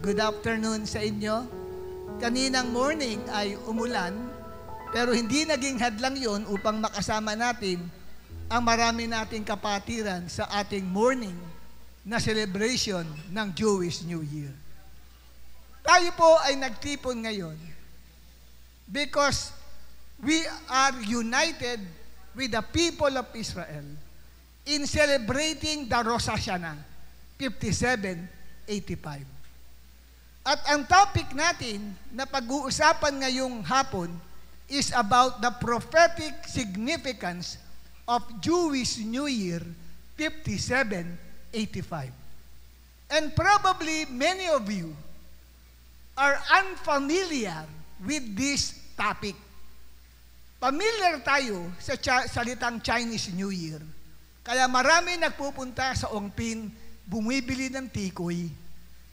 Good afternoon sa inyo. Kaninang morning ay umulan, pero hindi naging hadlang yon upang makasama natin ang marami nating kapatiran sa ating morning na celebration ng Jewish New Year. Tayo po ay nagtipon ngayon because we are united with the people of Israel in celebrating the Rosh Hashanah 5785. At ang topic natin na pag-uusapan ngayong hapon is about the prophetic significance of Jewish New Year 5785. And probably many of you are unfamiliar with this topic. Familiar tayo sa salitang Chinese New Year. Kaya marami nagpupunta sa Ongpin, bumibili ng tikoy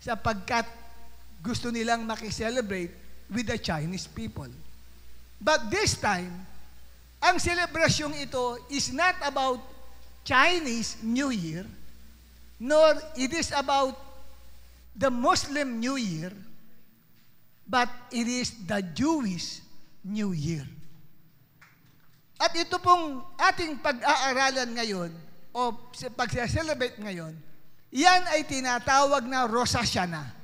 sapagkat gusto nilang makiselebrate with the Chinese people. But this time, ang selebrasyong ito is not about Chinese New Year, nor it is about the Muslim New Year, but it is the Jewish New Year. At ito pong ating pag-aaralan ngayon, o pag-celebrate ngayon, yan ay tinatawag na Rosh Hashanah.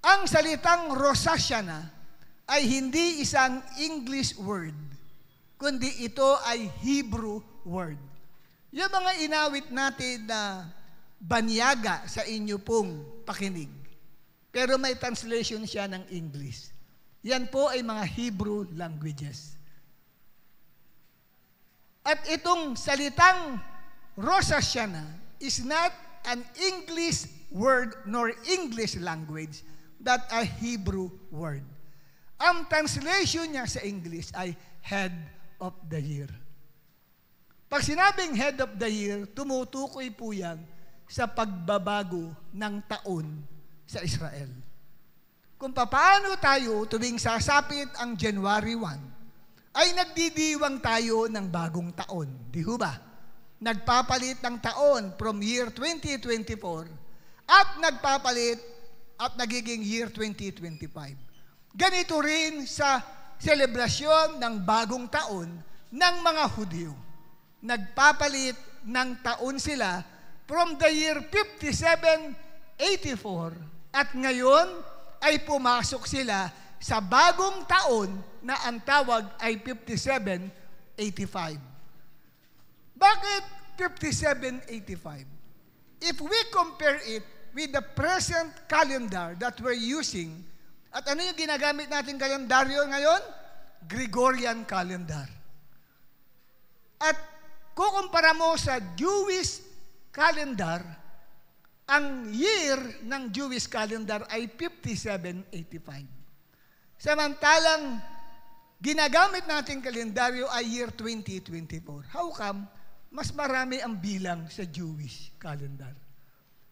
Ang salitang Rosh Hashanah ay hindi isang English word, kundi ito ay Hebrew word. Yung mga inawit natin na banyaga sa inyo pong pakinig, pero may translation siya ng English. Yan po ay mga Hebrew languages. At itong salitang Rosh Hashanah is not an English word nor English language, but a Hebrew word. Ang translation niya sa English ay Head of the Year. Pag sinabing Head of the Year, tumutukoy po yan sa pagbabago ng taon sa Israel. Kung paano tayo tuwing sasapit ang January 1, ay nagdidiwang tayo ng bagong taon. Di ho ba? Nagpapalit ng taon from year 2024 at nagpapalit at nagiging year 2025. Ganito rin sa selebrasyon ng bagong taon ng mga Hudyo. Nagpapalit ng taon sila from the year 5784 at ngayon ay pumasok sila sa bagong taon na ang tawag ay 5785. Bakit 5785? If we compare it with the present calendar that we're using, at ano yung ginagamit natin kalendaryo ngayon? Gregorian calendar. At kukumpara mo sa Jewish calendar, ang year ng Jewish calendar ay 5785. Samantalang ginagamit natin kalendaryo ay year 2024. How come? Mas marami ang bilang sa Jewish calendar.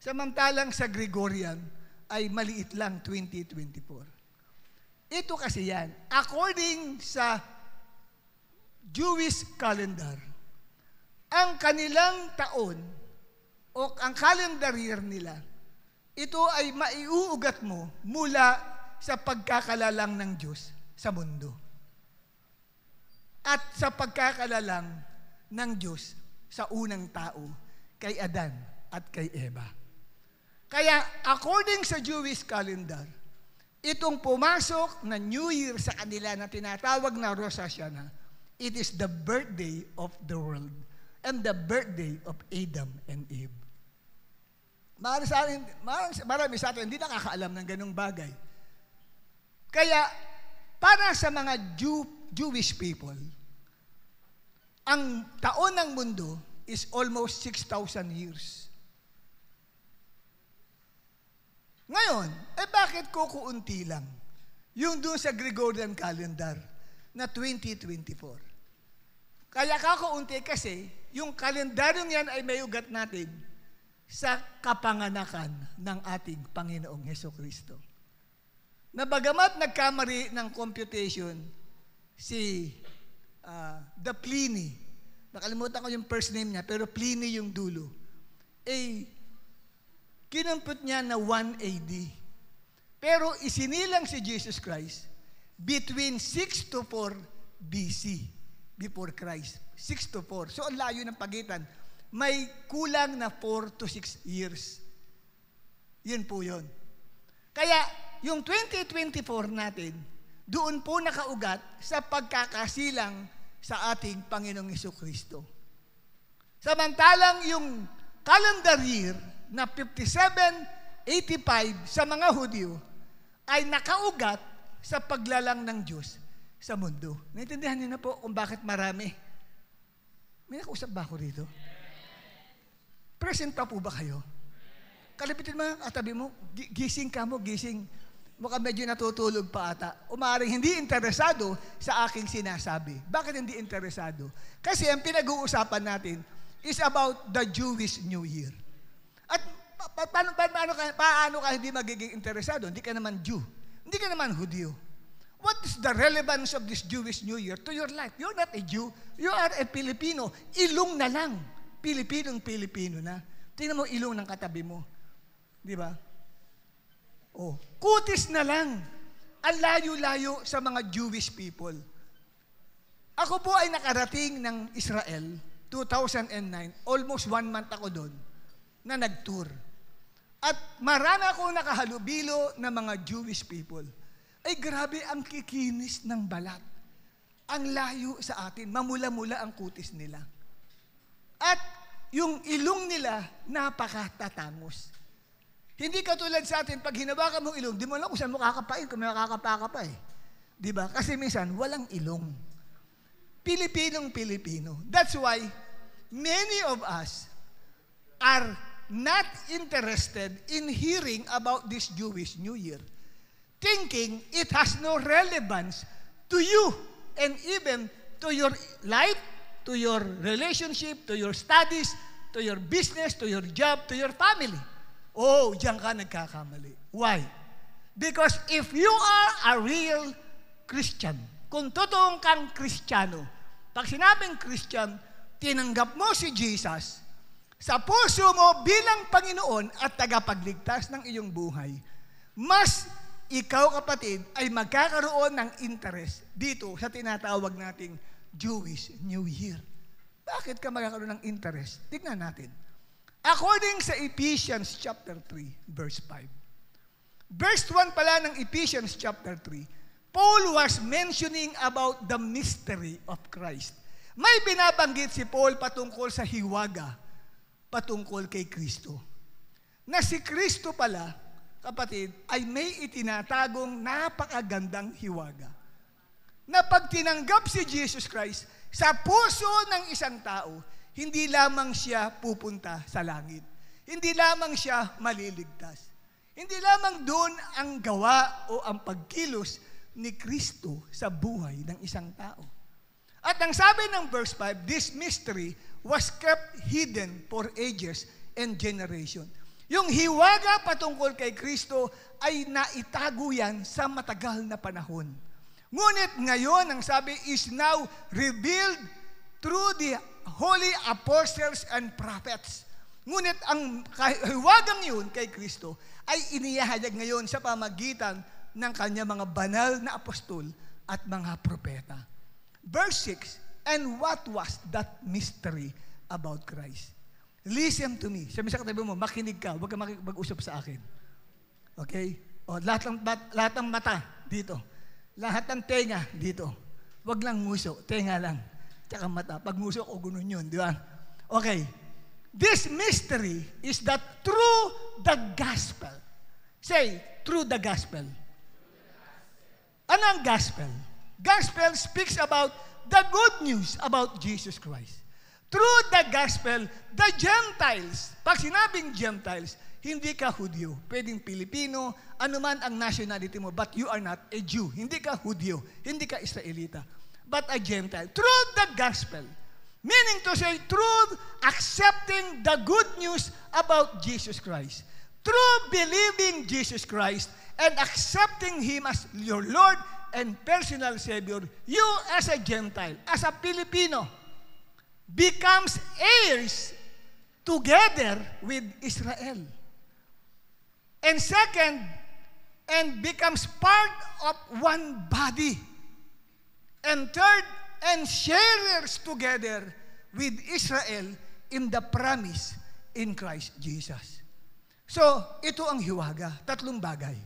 Samantalang sa Gregorian ay maliit lang 2024. Ito kasi yan. According sa Jewish calendar, ang kanilang taon o ang calendar year nila, ito ay maiuugat mo mula sa pagkakalalang ng Diyos sa mundo. At sa pagkakalalang ng Diyos sa unang tao, kay Adan at kay Eva. Kaya according sa Jewish calendar, itong pumasok na New Year sa kanila na tinatawag na Rosh Hashanah, it is the birthday of the world and the birthday of Adam and Eve. Marami sa atin hindi nakakaalam ng ganung bagay. Kaya para sa mga Jewish people, ang taon ng mundo is almost 6,000 years. Ngayon, bakit kukunti lang? Yung doon sa Gregorian calendar na 2024. Kaya kakaunti kasi, yung kalendaryong yan ay may ugat natin sa kapanganakan ng ating Panginoong Hesukristo. Na bagamat nagkamali ng computation si the Pliny, nakalimutan ko yung first name niya, pero Pliny yung dulo, kinamput niya na 1 AD. Pero isinilang si Jesus Christ between 6 to 4 BC, before Christ. 6 to 4. So, ang layo ng pagitan. May kulang na 4 to 6 years. Yun po yun. Kaya, yung 2024 natin, doon po nakaugat sa pagkakasilang sa ating Panginoong Jesucristo. Samantalang yung calendar year na 5785 sa mga Hudyo ay nakaugat sa paglalang ng Diyos sa mundo. Naintindihan niyo na po kung bakit marami. May nakausap ba ako dito? Present pa po ba kayo? Kalapitin mo, katabi mo, gising ka mo, gising. Mukhang medyo natutulog pa ata. O maaaring hindi interesado sa aking sinasabi. Bakit hindi interesado? Kasi ang pinag-uusapan natin is about the Jewish New Year. At paano ka hindi magiging interesado? Hindi ka naman Jew. Hindi ka naman Hudyo. What is the relevance of this Jewish New Year to your life? You're not a Jew. You are a Filipino. Ilong na lang. Pilipinong-Pilipino na. Tingnan mo ilong ng katabi mo. Di ba? Oh, kutis na lang. Ang layo-layo sa mga Jewish people. Ako po ay nakarating ng Israel 2009. Almost 1 month ako doon na nag-tour. At marami akong nakahalubilo ng mga Jewish people. Ay grabe ang kikinis ng balat. Ang layo sa atin. Mamula-mula ang kutis nila. At yung ilong nila, napakatatangos. Hindi katulad sa atin, pag hinawakan mong ilong, di mo alam kung saan mo kakapain, kung may makakapa ka pa eh. Di ba? Kasi minsan, walang ilong. Pilipinong-Pilipino. That's why, many of us are not interested in hearing about this Jewish New Year, thinking it has no relevance to you and even to your life, to your relationship, to your studies, to your business, to your job, to your family. Oh, diyan ka nagkakamali. Why? Because if you are a real Christian, kung totoong kang Kristiyano, pag sinabing Christian, tinanggap mo si Jesus sa puso mo bilang Panginoon at tagapagligtas ng iyong buhay, mas ikaw, kapatid, ay magkakaroon ng interest dito sa tinatawag nating Jewish New Year. Bakit ka magkakaroon ng interest? Tignan natin. According sa Ephesians chapter 3, verse 5. Verse 1 pala ng Ephesians chapter 3, Paul was mentioning about the mystery of Christ. May binabanggit si Paul patungkol sa hiwaga, patungkol kay Kristo. Na si Kristo pala, kapatid, ay may itinatagong napakagandang hiwaga. Na pag tinanggap si Jesus Christ sa puso ng isang tao, hindi lamang siya pupunta sa langit. Hindi lamang siya maliligtas. Hindi lamang doon ang gawa o ang pagkilos ni Kristo sa buhay ng isang tao. At ang sabi ng verse 5, this mystery was kept hidden for ages and generation. Yung hiwaga patungkol kay Kristo ay naitago yan sa matagal na panahon. Ngunit ngayon, ang sabi is now revealed through the holy apostles and prophets. Ngunit ang hiwagang yun kay Kristo ay inihayag ngayon sa pamagitan ng kanya mga banal na apostol at mga propeta. Verse 6, and what was that mystery about Christ? Listen to me. Sabi sa katabi mo, makinig ka, huwag ka mag-usap sa akin. Okay? O, lahat ng mata dito. Lahat ng tenga dito. Huwag lang nguso, tenga lang. Tsaka mata. Pag nguso o ganun yun, di ba? Okay. This mystery is that through the gospel. Say, through the gospel. Ano ang gospel? Gospel speaks about the good news about Jesus Christ. Through the gospel, the Gentiles, pag sinabing Gentiles, hindi ka Hudyo, pwedeng Pilipino, anuman ang nationality mo, but you are not a Jew. Hindi ka Hudyo, hindi ka Israelita, but a Gentile. Through the gospel, meaning to say, through accepting the good news about Jesus Christ, through believing Jesus Christ and accepting Him as your Lord and personal Savior, you as a Gentile, as a Filipino, becomes heirs together with Israel. And second, and becomes part of one body. And third, and sharers together with Israel in the promise in Christ Jesus. So, ito ang hiwaga, tatlong bagay.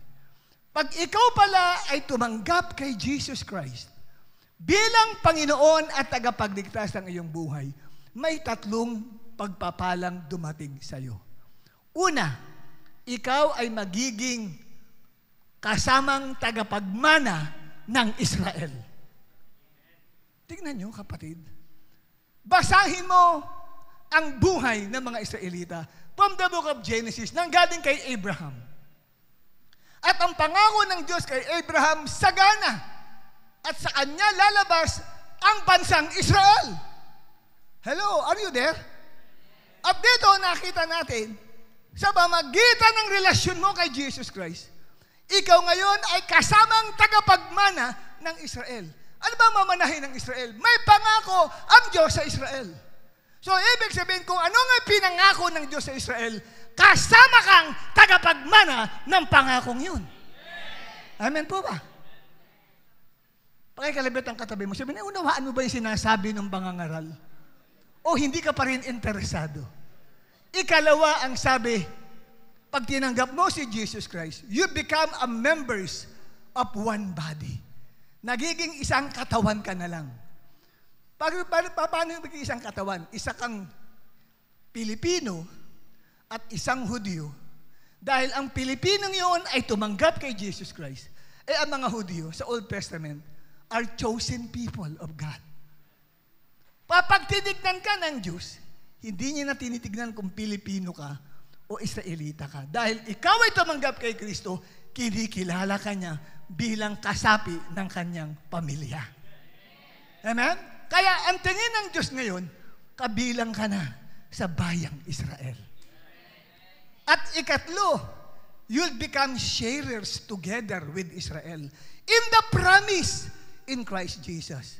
Pag ikaw pala ay tumanggap kay Jesus Christ bilang Panginoon at tagapagligtas ng iyong buhay, may tatlong pagpapalang dumating sa iyo. Una, ikaw ay magiging kasamang tagapagmana ng Israel. Tingnan nyo, kapatid. Basahin mo ang buhay ng mga Israelita from the book of Genesis nang galing kay Abraham. At ang pangako ng Diyos kay Abraham, sagana. At sa kanya lalabas ang bansang Israel. Hello, are you there? At dito nakita natin, sa pamagitan ng relasyon mo kay Jesus Christ, ikaw ngayon ay kasamang tagapagmana ng Israel. Ano ba mamanahin ng Israel? May pangako ang Diyos sa Israel. So, ibig sabihin, kung ano nga pinangako ng Diyos sa Israel, kasama kang tagapagmana ng pangakong yun. Amen po ba? Pakikalabit ang katabi mo. Sabihin, unawaan mo ba yung sinasabi ng pangangaral? O hindi ka pa rin interesado? Ikalawa ang sabi, pag tinanggap mo si Jesus Christ, you become a members of one body. Nagiging isang katawan ka na lang. Paano yung magiging isang katawan? Isa kang Pilipino at isang Hudyo. Dahil ang Pilipinong yun ay tumanggap kay Jesus Christ. Eh ang mga Hudyo sa Old Testament are chosen people of God. Kapag tinignan ka ng Diyos, hindi niya na tinitignan kung Pilipino ka o Israelita ka. Dahil ikaw ay tumanggap kay Kristo, kinikilala ka niya bilang kasapi ng kanyang pamilya. Amen? Kaya ang tingin ng Diyos ngayon, kabilang ka na sa bayang Israel. At ikatlo, you'll become sharers together with Israel in the promise in Christ Jesus.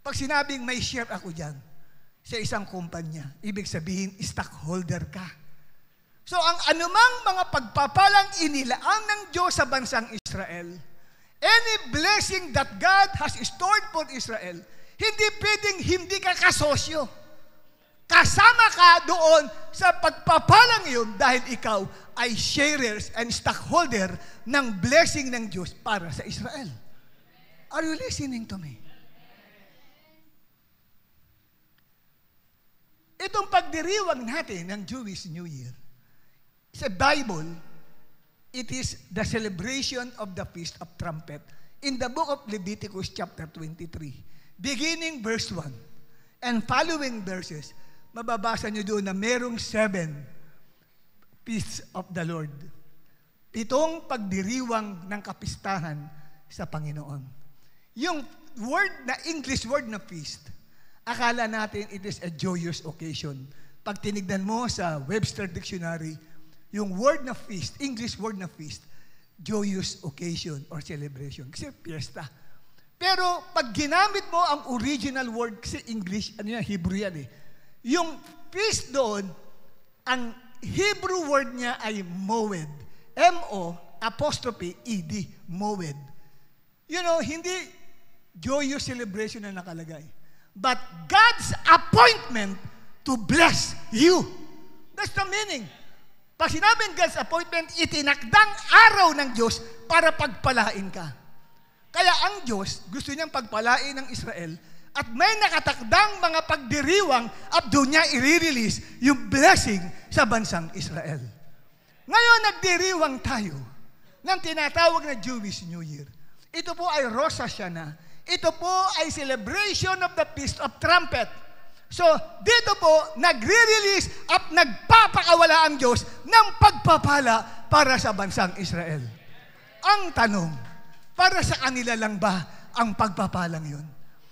Pag sinabing may share ako dyan sa isang kumpanya, ibig sabihin, stockholder ka. So ang anumang mga pagpapalang inilaan ng Diyos sa bansang Israel, any blessing that God has stored for Israel, hindi pwedeng hindi ka kasosyo. Kasama ka doon sa pagpapalang yun dahil ikaw ay sharers and stockholder ng blessing ng Diyos para sa Israel. Are you listening to me? Itong pagdiriwang natin ng Jewish New Year, sa Bible, it is the celebration of the Feast of Trumpet. In the book of Leviticus chapter 23, beginning verse 1, and following verses, mababasa nyo doon na merong 7 Feasts of the Lord. 7 pagdiriwang ng kapistahan sa Panginoon. Yung word na English word na feast, akala natin it is a joyous occasion. Pag tinignan mo sa Webster Dictionary, yung word na feast, English word na feast, joyous occasion or celebration. Kasi fiesta. Pero pag ginamit mo ang original word, kasi English, ano yan, Hebrew yan eh. Yung feast doon, ang Hebrew word niya ay moed. M-O-apostrophe-E-D, moed. You know, hindi joyous celebration na nakalagay. But God's appointment to bless you. That's the meaning. Pag sinabing God's appointment, itinakdang araw ng Diyos para pagpalain ka. Kaya ang Diyos, gusto niyang pagpalain ng Israel at may nakatakdang mga pagdiriwang at doon niya i-release yung blessing sa bansang Israel. Ngayon, nagdiriwang tayo ng tinatawag na Jewish New Year. Ito po ay Rosh Hashanah. Ito po ay celebration of the Feast of Trumpet. So, dito po, nagre-release at nagpapakawala ang Diyos ng pagpapala para sa bansang Israel. Ang tanong, para sa kanila lang ba ang pagpapalang yun?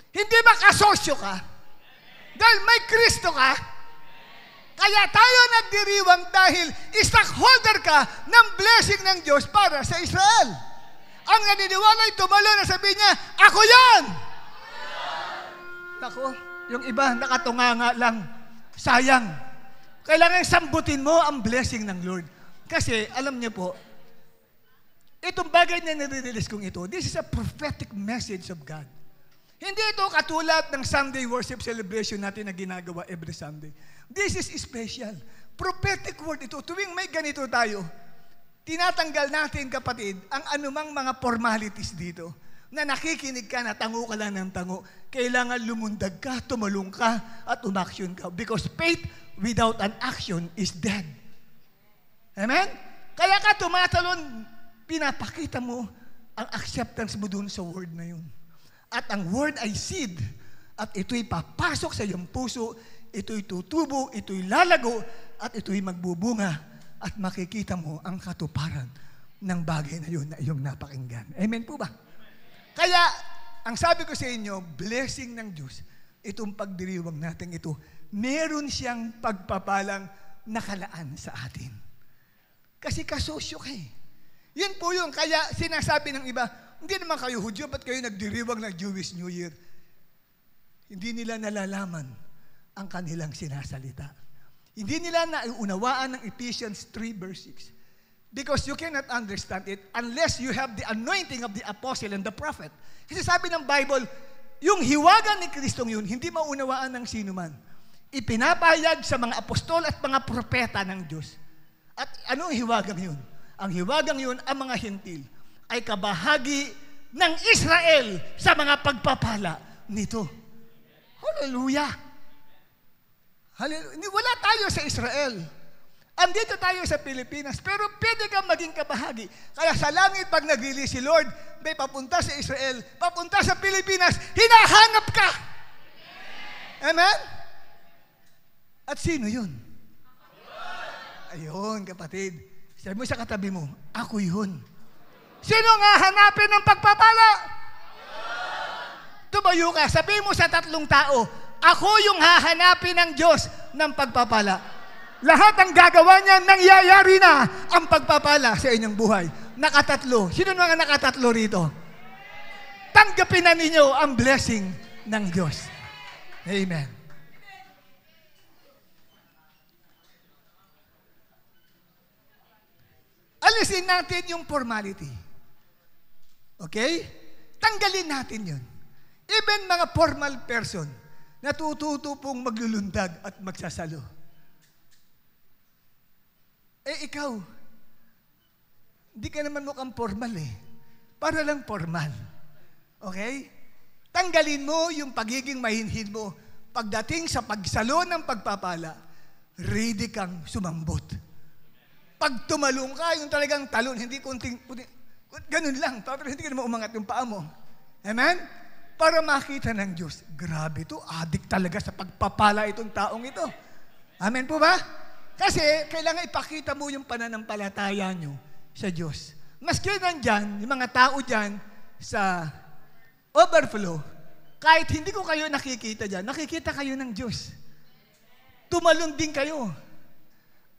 Hindi ba kasosyo ka? Dahil may Kristo ka? Kaya tayo nagdiriwang dahil stockholder ka ng blessing ng Diyos para sa Israel. Ang naniniwala ay tumalo na sabi niya, ako yan! Ako, yung iba nakatunganga lang. Sayang. Kailangan sambutin mo ang blessing ng Lord. Kasi, alam niyo po, ito itong bagay na nire-release kong ito, this is a prophetic message of God. Hindi ito katulad ng Sunday worship celebration natin na ginagawa every Sunday. This is special. Prophetic word ito. Tuwing may ganito tayo, tinatanggal natin, kapatid, ang anumang mga formalities dito na nakikinig ka na tango ka lang ng tango. Kailangan lumundag ka, tumalong ka, at umaksyon ka. Because faith without an action is dead. Amen? Kaya ka tumatalon, pinapakita mo ang acceptance mo dun sa word na yun. At ang word ay seed. At ito'y papasok sa iyong puso, ito'y tutubo, ito'y lalago, at ito'y magbubunga. At makikita mo ang katuparan ng bagay na yun na iyong napakinggan. Amen po ba? Kaya, ang sabi ko sa inyo, blessing ng Diyos, itong pagdiriwang natin ito, meron siyang pagpapalang nakalaan sa atin. Kasi kasosyo ka eh. Yan po yun. Kaya sinasabi ng iba, hindi naman kayo Hudyo, ba't kayo nagdiriwang ng Jewish New Year? Hindi nila nalalaman ang kanilang sinasalita. Hindi nila nauunawaan ng Ephesians 3 verse 6. Because you cannot understand it unless you have the anointing of the apostle and the prophet. Kasi sabi ng Bible, yung hiwagan ni Kristong yun, hindi maunawaan ng sino man. Ipinapahayag sa mga apostol at mga propeta ng Diyos. At anong hiwagang yun? Ang hiwagang yun, ang mga hintil, ay kabahagi ng Israel sa mga pagpapala nito. Hallelujah! Hallelujah! Wala tayo sa Israel. Andito tayo sa Pilipinas, pero pwede kang maging kabahagi. Kaya sa langit, pag nag-release si Lord, may papunta sa Israel, papunta sa Pilipinas, hinahanap ka! Amen? At sino yun? Ayun, kapatid. Sabi mo sa katabi mo, ako yun. Sino nga hanapin ng pagpapala? Tumayo ka, sabi mo sa 3 tao, ako yung hahanapin ng Diyos ng pagpapala. Lahat ang gagawa niya, nangyayari na ang pagpapala sa inyong buhay. Nakatatlo. Sino mga nakatatlo rito? Tanggapin na ninyo ang blessing ng Diyos. Amen. Alisin natin yung formality. Okay? Tanggalin natin yun. Even mga formal person, natututo pong maglulundag at magsasalo. Eh ikaw, hindi ka naman mukhang formal eh. Para lang formal. Okay? Tanggalin mo yung pagiging mahinhin mo. Pagdating sa pagsalo ng pagpapala, ready kang sumambot. Pag tumalong ka, yung talagang talon, hindi kunting ganun lang, pero hindi ka naman umangat yung paa mo. Amen? Para makita ng Diyos, grabe to, adik talaga sa pagpapala itong taong ito. Amen po ba? Kasi kailangan ipakita mo yung pananampalataya nyo sa Diyos. Maski nandyan, yung mga tao dyan sa overflow, kahit hindi ko kayo nakikita dyan, nakikita kayo ng Diyos. Tumalon din kayo.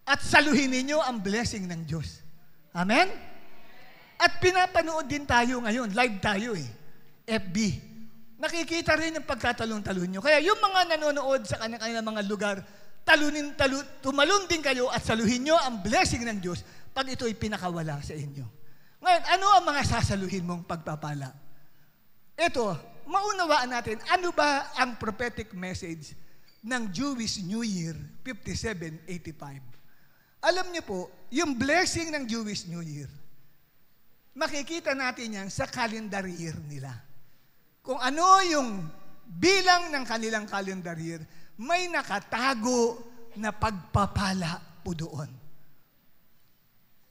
At saluhin ninyo ang blessing ng Diyos. Amen? At pinapanood din tayo ngayon. Live tayo eh. FB. Nakikita rin yung pagkatalon-talon nyo. Kaya yung mga nanonood sa kanilang mga lugar, tumalon din kayo at saluhin nyo ang blessing ng Diyos pag ito'y pinakawala sa inyo. Ngayon, ano ang mga sasaluhin mong pagpapala? Ito, maunawaan natin, ano ba ang prophetic message ng Jewish New Year 5785? Alam niyo po, yung blessing ng Jewish New Year, makikita natin yan sa calendar year nila. Kung ano yung bilang ng kanilang calendar year, may nakatago na pagpapala po doon.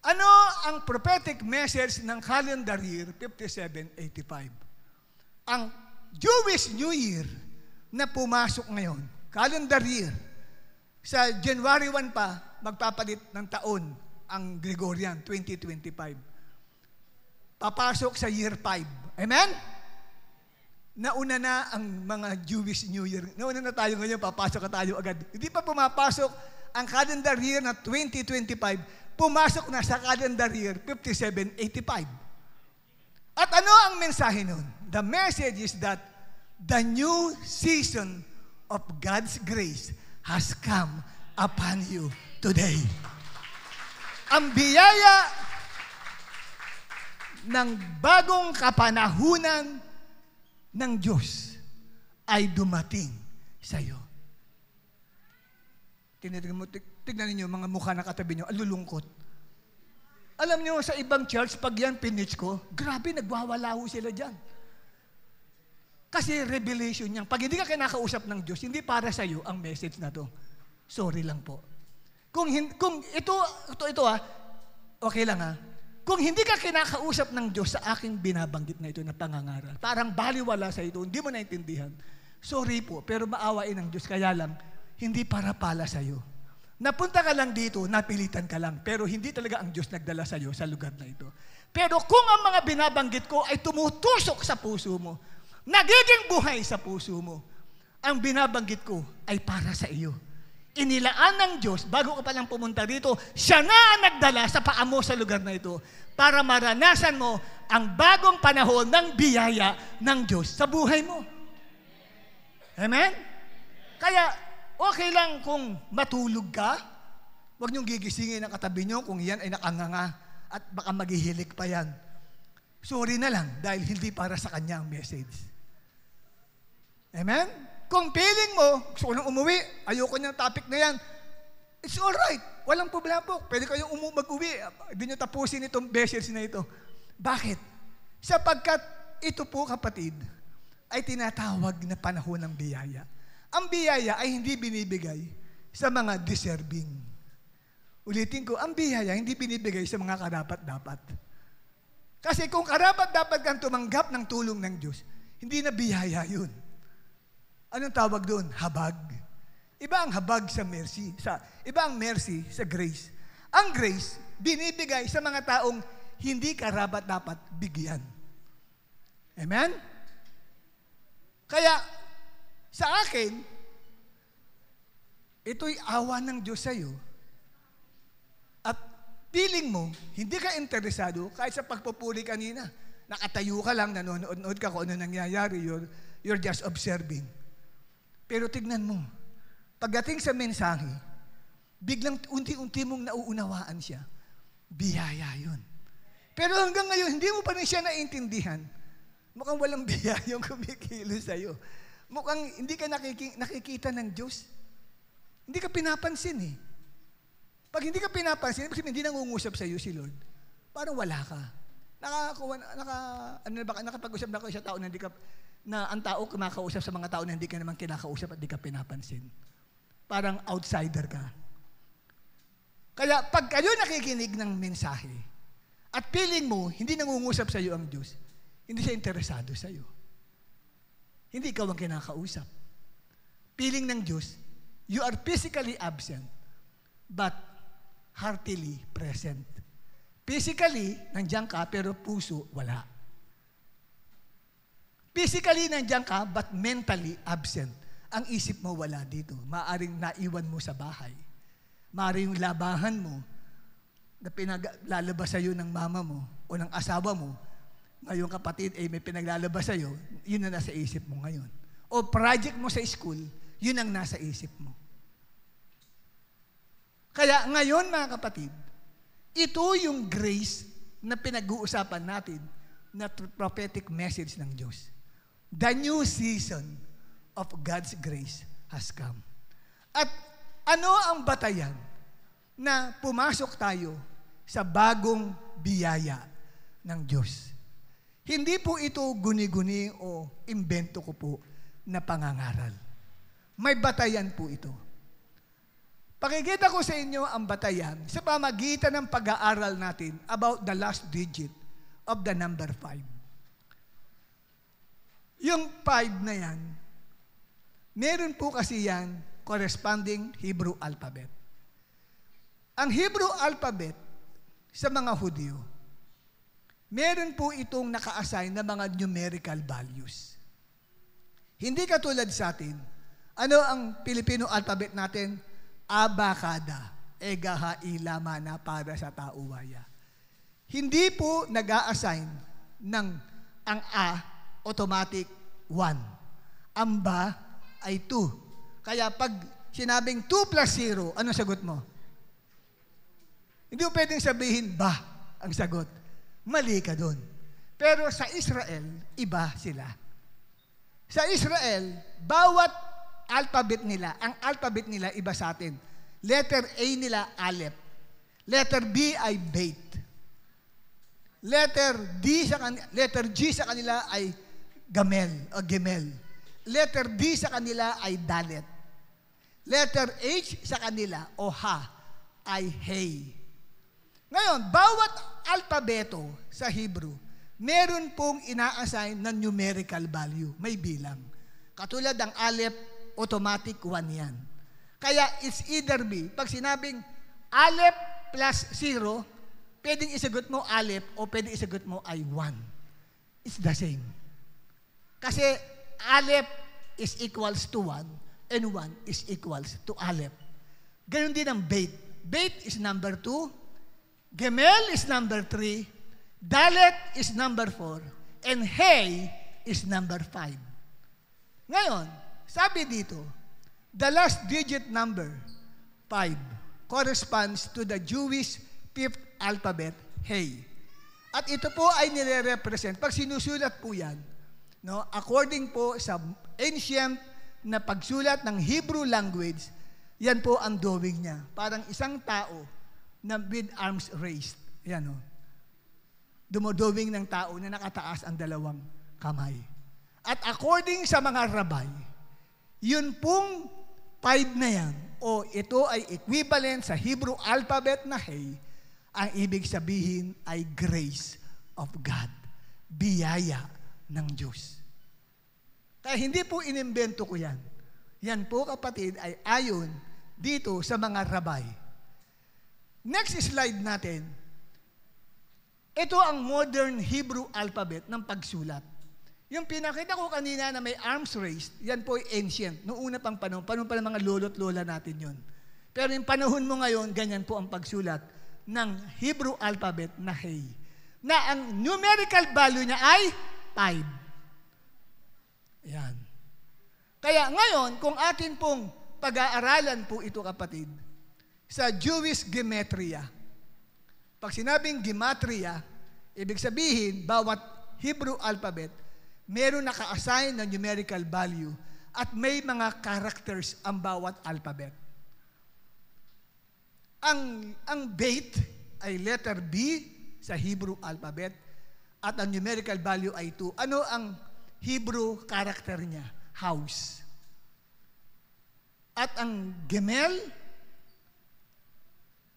Ano ang prophetic message ng calendar year 5785? Ang Jewish New Year na pumasok ngayon, calendar year, sa January 1 pa, magpapalit ng taon ang Gregorian 2025. Papasok sa year 5. Amen? Nauna na ang mga Jewish New Year. Nauna na tayo ngayon, papasok na tayo agad. Hindi pa pumapasok ang calendar year na 2025, pumasok na sa calendar year 5785. At ano ang mensahe nun? The message is that the new season of God's grace has come upon you today. Ang biyaya ng bagong kapanahunan ng Diyos ay dumating sa iyo. Tignan ninyo mga mukha na katabi nyo, alulungkot. Alam nyo, sa ibang church, pag yan pinitch ko, grabe, nagwawala ho sila dyan. Kasi revelation niyan. Pag hindi ka kinakausap ng Diyos, hindi para sa iyo ang message na to. Sorry lang po. Kung ito okay lang ha. Kung hindi ka kinakausap ng Diyos sa aking binabanggit na ito na pangangaral, parang baliwala sa ito, hindi mo naintindihan. Sorry po, pero maawain ng Diyos. Kaya lang, hindi para pala sa iyo. Napunta ka lang dito, napilitan ka lang, pero hindi talaga ang Diyos nagdala sa iyo sa lugar na ito. Pero kung ang mga binabanggit ko ay tumutusok sa puso mo, nagiging buhay sa puso mo, ang binabanggit ko ay para sa iyo. Inilaan ng Diyos, bago ka palang pumunta dito, siya na ang nagdala sa paa mo sa lugar na ito para maranasan mo ang bagong panahon ng biyaya ng Diyos sa buhay mo. Amen? Kaya, okay lang kung matulog ka, huwag niyong gigisingin ang katabi niyo kung yan ay nakanganga at baka maghihilik pa yan. Sorry na lang dahil hindi para sa kanya ang message. Amen? Kung feeling mo, gusto ko nang umuwi, ayoko niyang topic na yan, it's alright. Walang problema po. Pwede kayong mag-uwi. Hindi niyo tapusin itong message na ito. Bakit? Sapagkat ito po, kapatid, ay tinatawag na panahon ng biyaya. Ang biyaya ay hindi binibigay sa mga deserving. Ulitin ko, ang biyaya hindi binibigay sa mga karapat-dapat. Kasi kung karapat-dapat kang tumanggap ng tulong ng Diyos, hindi na biyaya yun. Anong tawag doon? Habag. Iba ang habag sa mercy. Iba ang mercy sa grace. Ang grace, binibigay sa mga taong hindi karapat-dapat bigyan. Amen? Kaya, sa akin, ito'y awa ng Diyos sa iyo. At feeling mo, hindi ka interesado kahit sa pagpupuri kanina. Nakatayo ka lang, nanonood ka kung ano nangyayari, you're just observing. Pero tignan mo, pagdating sa mensahe, biglang unti-unti mong nauunawaan siya. Biyaya yun. Pero hanggang ngayon, hindi mo pa rin siya naiintindihan. Mukhang walang biyaya yung kumikilos sa'yo. Mukhang hindi ka nakikita ng Diyos. Hindi ka pinapansin eh. Pag hindi ka pinapansin, hindi nangungusap sa'yo si Lord, parang wala ka. Nakapag-usap na ako sa tao na ang tao kumakausap sa mga tao na hindi ka naman kinakausap at hindi ka pinapansin. Parang outsider ka. Kaya pag kayo nakikinig ng mensahe at feeling mo, hindi nangungusap sa iyo ang Diyos, hindi siya interesado sa iyo. Hindi ikaw ang kinakausap. Feeling ng Diyos, you are physically absent, but heartily present. Physically, nandiyan ka, pero puso, wala. Physically, nandiyan ka, but mentally absent. Ang isip mo wala dito. Maaring naiwan mo sa bahay. Maaring yung labahan mo na pinaglalabas sa'yo ng mama mo o ng asawa mo, ngayong kapatid may pinaglalabas sa'yo, yun ang nasa isip mo ngayon. O project mo sa school, yun ang nasa isip mo. Kaya ngayon, mga kapatid, ito yung grace na pinag-uusapan natin na prophetic message ng Diyos. The new season of God's grace has come. At ano ang batayan na pumasok tayo sa bagong biyaya ng Diyos? Hindi po ito guni-guni o imbento ko po na pangangaral. May batayan po ito. Pakikita ko sa inyo ang batayan sa pamagitan ng pag-aaral natin about the last digit of the number 5. Yung 5 na yan, meron po kasi yan corresponding Hebrew alphabet. Ang Hebrew alphabet sa mga Hudyo, meron po itong naka-assign na mga numerical values. Hindi katulad sa atin. Ano ang Filipino alphabet natin? Abakada, egaha ilama na para sa tauwaya. Hindi po nag-a-assign ng ang A, automatic 1. Ang ba ay 2. Kaya pag sinabing 2 plus 0, ano sagot mo? Hindi mo pwedeng sabihin ba ang sagot. Mali ka doon. Pero sa Israel, iba sila. Sa Israel, bawat alphabet nila, ang alphabet nila iba sa atin. Letter A nila, Aleph. Letter B ay Beit. Letter G sa kanila ay Gamel o Gemel. Letter D sa kanila ay Dalet. Letter H sa kanila o Ha ay Hey. Ngayon, bawat alpabeto sa Hebrew, meron pong ina-assign na numerical value. May bilang. Katulad ng Aleph, automatic 1 yan. Kaya it's either be. Pag sinabing Aleph plus 0, pwedeng isagot mo Aleph o pwedeng isagot mo ay 1. It's the same. Kasi Aleph is equals to 1 and 1 is equals to Aleph. Ganon din ang Beit. Beit is number 2, Gemel is number 3, Dalet is number 4, and Hey is number 5. Ngayon, sabi dito, the last digit number, 5, corresponds to the Jewish fifth alphabet, Hey. At ito po ay nire-represent, pag sinusulat po yan, no, according po sa ancient na pagsulat ng Hebrew language, yan po ang drawing niya. Parang isang tao na with arms raised. Yan o. Dumodrawing ng tao na nakataas ang dalawang kamay. At according sa mga rabbi, yun pong 5 na yan, o ito ay equivalent sa Hebrew alphabet na Hey, ang ibig sabihin ay grace of God. Biyaya ng Diyos. Kaya hindi po inimbento ko yan. Yan po, kapatid, ay ayon dito sa mga rabay. Next slide natin. Ito ang modern Hebrew alphabet ng pagsulat. Yung pinakita ko kanina na may arms raised, yan po ay ancient. Noong una pang panahon pa ng mga lolo't lola natin yun. Pero yung panahon mo ngayon, ganyan po ang pagsulat ng Hebrew alphabet na Hey. Na ang numerical value niya ay 5. Yan. Kaya ngayon, kung atin pong pag-aaralan po ito, kapatid, sa Jewish gematria. Pag sinabing gematria, ibig sabihin, bawat Hebrew alphabet, meron naka-assign na numerical value at may mga characters ang bawat alphabet. Ang Beit ay letter B sa Hebrew alphabet at ang numerical value ay 2. Ano ang Hebrew character niya? House. At ang Gemel,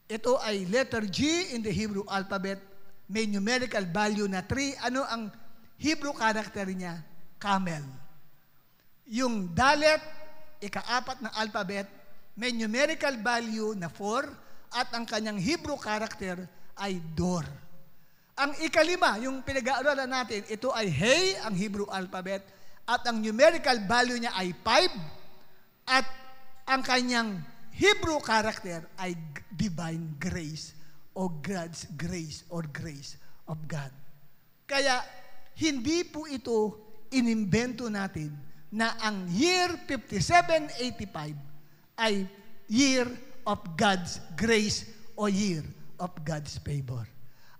ito ay letter G in the Hebrew alphabet, may numerical value na 3. Ano ang Hebrew character niya? Camel. Yung Dalet, ika-4 na alphabet, may numerical value na 4 at ang kanyang Hebrew character ay Dor. Ang ika-5, yung pinag-aaralan natin, ito ay Hey, ang Hebrew alphabet, at ang numerical value niya ay 5 at ang kanyang Hebrew character ay divine grace o God's grace or grace of God. Kaya hindi po ito inimbento natin na ang year 5785 ay year of God's grace o year of God's favor.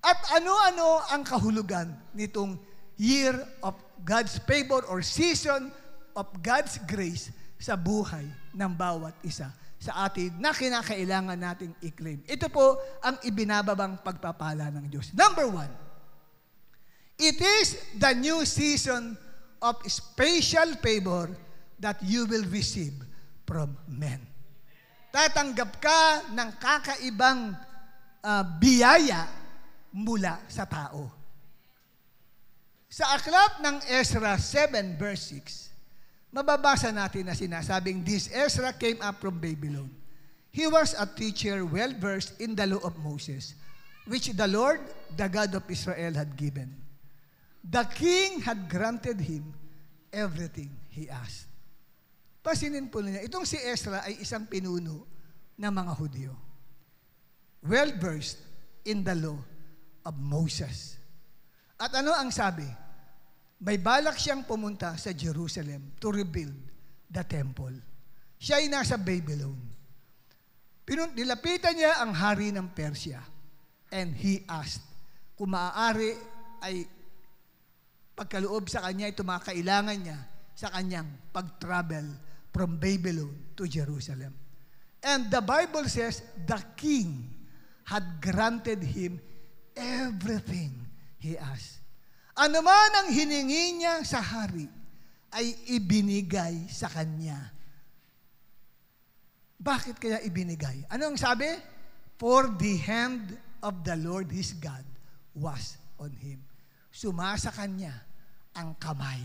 At ano-ano ang kahulugan nitong year of God's favor or season of God's grace sa buhay ng bawat isa sa atin na kinakailangan nating i-claim. Ito po ang ibinababang pagpapala ng Diyos. Number 1, it is the new season of special favor that you will receive from men. Tatanggap ka ng kakaibang biyaya mula sa tao. Sa aklat ng Ezra 7 verse 6, mababasa natin na sinasabing, this Ezra came up from Babylon. He was a teacher well-versed in the law of Moses, which the Lord, the God of Israel, had given. The king had granted him everything he asked. Pasinin po niya, itong si Ezra ay isang pinuno ng mga Hudyo. Well-versed in the law of Moses. At ano ang sabi? May balak siyang pumunta sa Jerusalem to rebuild the temple. Siya ay nasa Babylon. Nilapitan niya ang hari ng Persia and he asked kung maaari ay pagkaloob sa kanya, ito mga kailangan niya sa kanyang pag-travel from Babylon to Jerusalem. And the Bible says, the king had granted him everything he asked. Ano man ang hiningi niya sa hari, ay ibinigay sa kanya. Bakit kaya ibinigay? Ano ang sabi? For the hand of the Lord his God was on him. Sumasa kanya ang kamay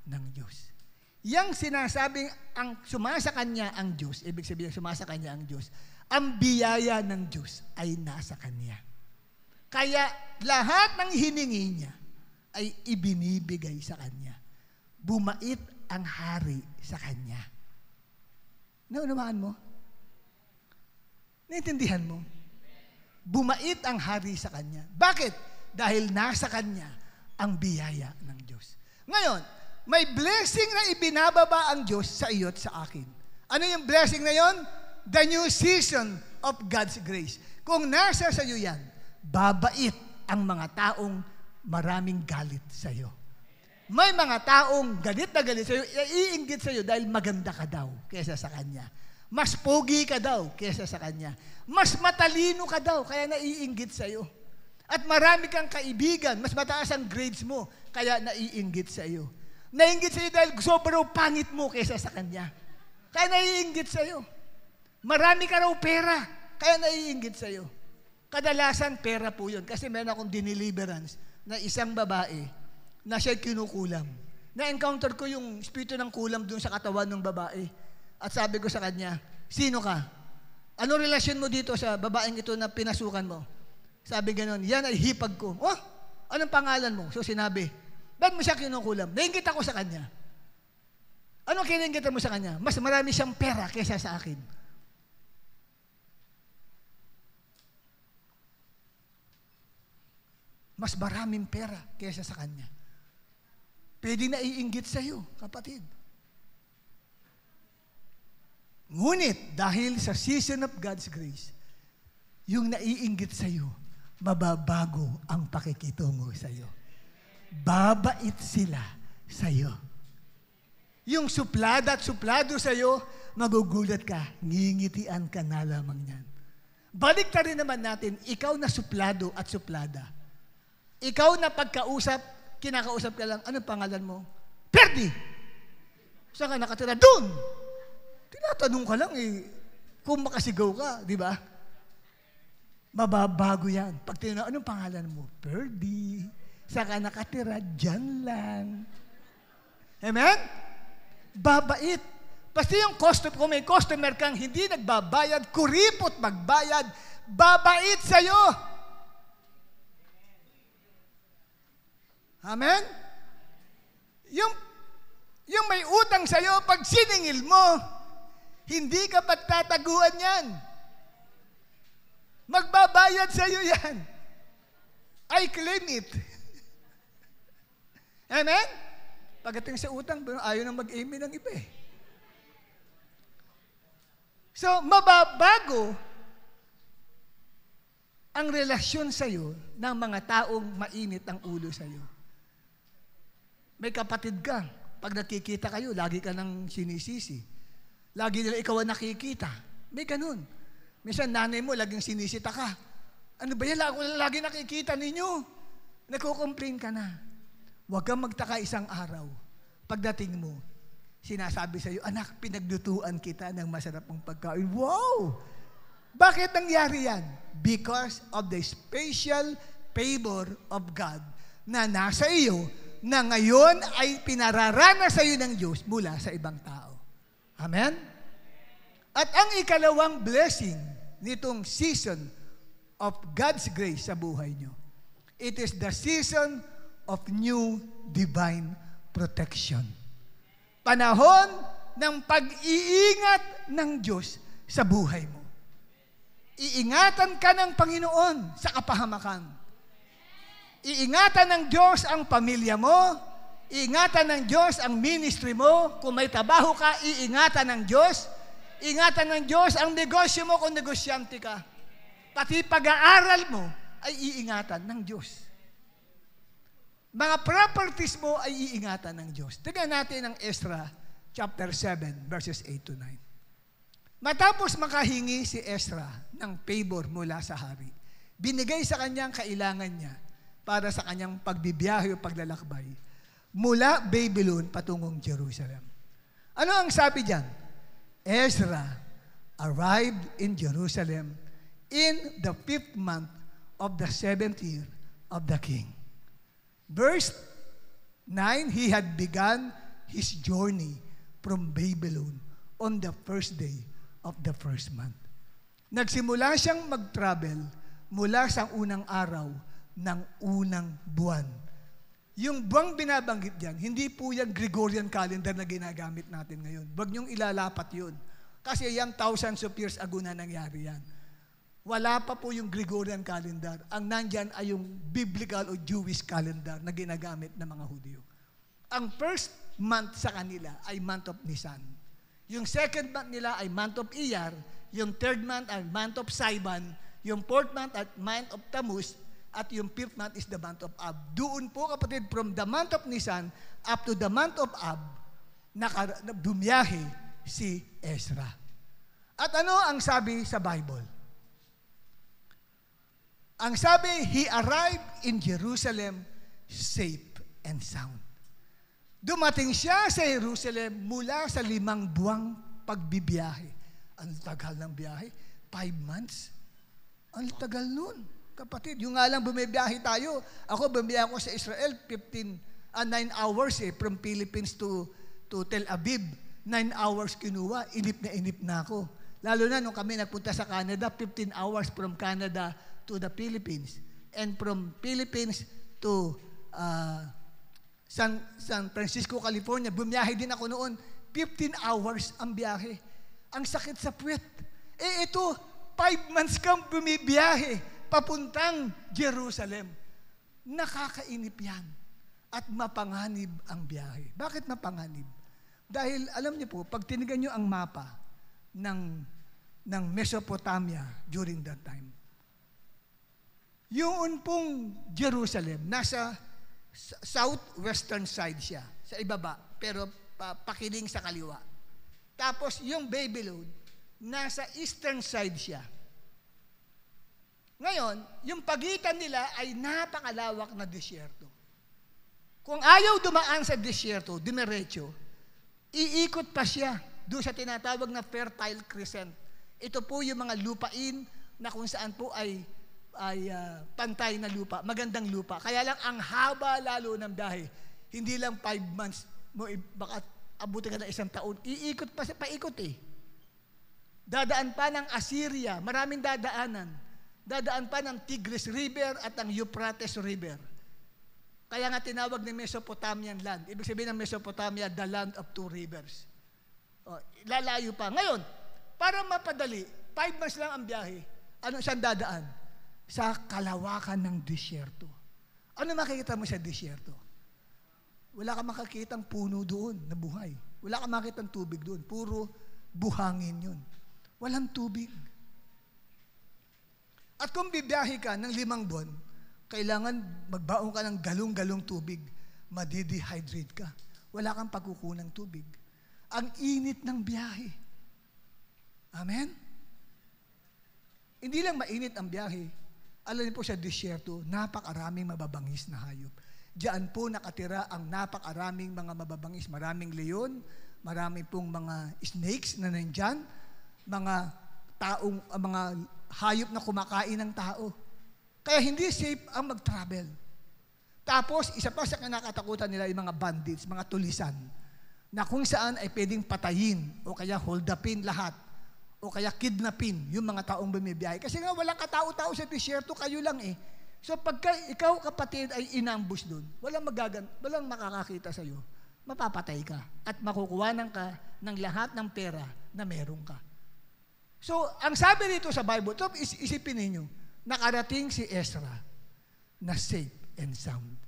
ng Diyos. Yang sinasabing ang sumasa kanya ang Diyos, ibig sabihin sumasa kanya ang Diyos, ang biyaya ng Diyos ay nasa kanya. Kaya lahat ng hiningi niya ay ibinibigay sa kanya. Bumait ang hari sa kanya. Naunawaan mo? Naintindihan mo? Bumait ang hari sa kanya. Bakit? Dahil nasa kanya ang biyaya ng Diyos. Ngayon, may blessing na ibinababa ang Diyos sa iyo at sa akin. Ano yung blessing na yon? The new season of God's grace. Kung nasa sa iyo yan, babait ang mga taong maraming galit sa iyo. May mga taong galit na galit sa iyo, iinggit sa iyo dahil maganda ka daw kaysa sa kanya. Mas pogi ka daw kaysa sa kanya. Mas matalino ka daw, kaya naiinggit sa iyo. At marami kang kaibigan, mas mataas ang grades mo, kaya naiinggit sa iyo. Naiinggit sa iyo dahil sobrang pangit mo kaysa sa kanya. Kaya naiinggit sa iyo. Marami ka raw pera, kaya naiinggit sa iyo. Kadalasan pera po yun. Kasi meron akong dineliverance na isang babae na siya'y kinukulam. Na-encounter ko yung espiritu ng kulam doon sa katawan ng babae. At sabi ko sa kanya, sino ka? Ano relasyon mo dito sa babaeng ito na pinasukan mo? Sabi ganon, yan ay hipag ko. Oh, anong pangalan mo? So sinabi, ba't mo siya kinukulam? Nainggit ako sa kanya. Anong kinainggitan mo sa kanya? Mas marami siyang pera kaysa sa akin. Mas maraming pera kaysa sa kanya. Pwede na iinggit sa iyo, kapatid. Ngunit, dahil sa season of God's grace, yung naiinggit sa iyo, mababago ang pakikitungo sa iyo. Babait sila sa iyo. Yung suplada at suplado sa iyo, magugulat ka, ngingitian ka na lamang yan. Balik na rin naman natin, ikaw na suplado at suplada. Ikaw na pagkausap, kinakausap ka lang, anong pangalan mo? Perdi! Saan ka nakatira? Doon! Tinatanong ka lang kung makasigaw ka, di ba? Mababago yan. Pag tinanong, anong pangalan mo? Perdi. Saan ka nakatira? Diyan lang. Amen? Babait. Basta yung kung may customer kang hindi nagbabayad, kuripot magbayad, babait sa'yo. Amen? Yung may utang sa'yo, pag siningil mo, hindi ka pagtataguan yan. Magbabayad sa'yo yan. I claim it. Amen? Pagdating sa utang, ayaw nang mag-amen ng iba eh. So, mababago ang relasyon sa'yo ng mga taong mainit ang ulo sa'yo. May kapatid ka, pag nakikita kayo, lagi ka nang sinisisi. Lagi nila ikaw ang nakikita. May ganun. Minsan nanay mo, laging sinisita ka. Ano ba yan? Lagi nakikita ninyo. Nagko-complain ka na. Huwag kang magtaka isang araw. Pagdating mo, sinasabi sa'yo, anak, pinaglutuan kita ng masarap mong pagkain. Wow! Bakit nangyari yan? Because of the special favor of God na nasa iyo, na ngayon ay pinararanas sa iyo ng Diyos mula sa ibang tao. Amen? At ang ikalawang blessing nitong season of God's grace sa buhay nyo, it is the season of new divine protection. Panahon ng pag-iingat ng Diyos sa buhay mo. Iingatan ka ng Panginoon sa kapahamakan. Iingatan ng Diyos ang pamilya mo. Iingatan ng Diyos ang ministry mo. Kung may trabaho ka, iingatan ng Diyos. Ingatan ng Diyos ang negosyo mo kung negosyante ka. Pati pag-aaral mo ay iingatan ng Diyos. Mga properties mo ay iingatan ng Diyos. Tignan natin ang Ezra chapter 7, verses 8 to 9. Matapos makahingi si Ezra ng favor mula sa hari, binigay sa kanyang kailangan niya para sa kanyang pagbibiyahe o paglalakbay mula Babylon patungong Jerusalem. Ano ang sabi diyan? Ezra arrived in Jerusalem in the 5th month of the 7th year of the king. Verse 9, he had begun his journey from Babylon on the first day of the first month. Nagsimula siyang mag-travel mula sa unang araw ng unang buwan. Yung buwang binabanggit diyan, hindi po yan Gregorian calendar na ginagamit natin ngayon. Huwag niyong ilalapat yun. Kasi yung thousands of years ago na nangyari yan. Wala pa po yung Gregorian calendar. Ang nandyan ay yung biblical o Jewish calendar na ginagamit ng mga Hudyo. Ang first month sa kanila ay month of Nisan. Yung second month nila ay month of Iyar. Yung third month ay month of Sivan. Yung fourth month ay month of Tammuz. At yung fifth month is the month of Ab. Doon po, kapatid, from the month of Nisan up to the month of Ab, bumiyahe si Ezra. At ano ang sabi sa Bible? Ang sabi, he arrived in Jerusalem safe and sound. Dumating siya sa Jerusalem mula sa 5 buwang pagbibiyahe. Ang tagal ng biyahe? 5 months? Ang tagal nun. Kapatid, yung nga lang bumibiyahe tayo. Ako, bumibiyahe ako sa Israel, 9 hours from Philippines to Tel Aviv. 9 hours kinuha, inip na ako. Lalo na nung kami nagpunta sa Canada, 15 hours from Canada to the Philippines. And from Philippines to San Francisco, California, bumiyahe din ako noon. 15 hours ang biyahe. Ang sakit sa puwet. Ito, 5 months kang bumibiyahe papuntang Jerusalem. Nakakainip yan. At mapanganib ang biyahe. Bakit mapanganib? Dahil, alam niyo po, pag tinigan niyo ang mapa ng Mesopotamia during that time, yung pong Jerusalem, nasa southwestern side siya, sa ibaba, pero pakiling sa kaliwa. Tapos, yung Babylon, nasa eastern side siya. Ngayon, yung pagitan nila ay napakalawak na disyerto. Kung ayaw dumaan sa disyerto, dinerecho, iikot pa siya doon sa tinatawag na Fertile Crescent. Ito po yung mga lupain na kung saan po ay pantay na lupa, magandang lupa. Kaya lang ang haba lalo ng biyahe. Hindi lang 5 months, baka abutin ka na 1 taon. Iikot pa siya, paikot eh. Dadaan pa ng Assyria, maraming dadaanan. Dadaan pa ng Tigris River at ang Euphrates River. Kaya nga tinawag ni Mesopotamian land. Ibig sabihin ng Mesopotamia, the land of 2 rivers. Lalayo pa. Ngayon, para mapadali, 5 months lang ang biyahe. Ano siyang dadaan? Sa kalawakan ng disyerto. Ano makikita mo sa disyerto? Wala kang makakitang puno doon na buhay. Wala kang makitang tubig doon. Puro buhangin yun. Walang tubig. At kung bibiyahe ka ng 5 buwan, kailangan magbaon ka ng galong-galong tubig. Madidehydrate ka. Wala kang pagkukunang tubig. Ang init ng biyahe. Amen? Hindi lang mainit ang biyahe. Alam niyo po sa disyerto, napakaraming mababangis na hayop. Diyan po nakatira ang napakaraming mga mababangis. Maraming leon, maraming pong mga snakes na nandyan, mga hayop na kumakain ng tao. Kaya hindi safe ang mag-travel. Tapos, isa pa sa kinakatakutan nila yung mga bandits, mga tulisan, na kung saan ay pwedeng patayin o kaya hold upin lahat o kaya kidnapin yung mga taong bumibiyahe. Kasi nga walang katao-tao sa disyerto, kayo lang eh. So pagka ikaw kapatid ay inambush doon, walang makakakita sa iyo, mapapatay ka at makukuhanan ka ng lahat ng pera na meron ka. So, ang sabi dito sa Bible, ito isipin ninyo, nakarating si Ezra na safe and sound.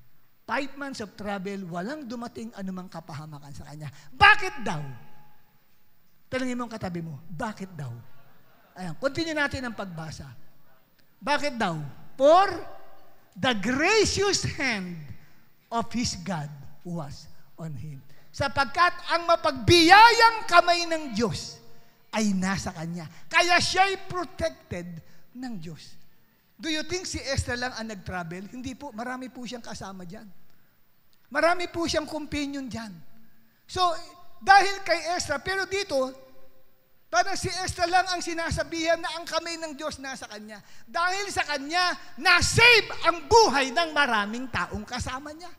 5 months of travel, walang dumating anumang kapahamakan sa kanya. Bakit daw? Tanungin mo ang katabi mo, bakit daw? Ayan, continue natin ang pagbasa. Bakit daw? For the gracious hand of his God was on him. Sapagkat ang mapagbiyayang kamay ng Diyos ay nasa kanya. Kaya siya'y protected ng Diyos. Do you think si Esther lang ang nag-travel? Hindi po, marami po siyang kasama dyan. Marami po siyang companion dyan. So, dahil kay Esther, pero dito, parang si Esther lang ang sinasabihan na ang kamay ng Diyos nasa kanya. Dahil sa kanya, na-save ang buhay ng maraming taong kasama niya.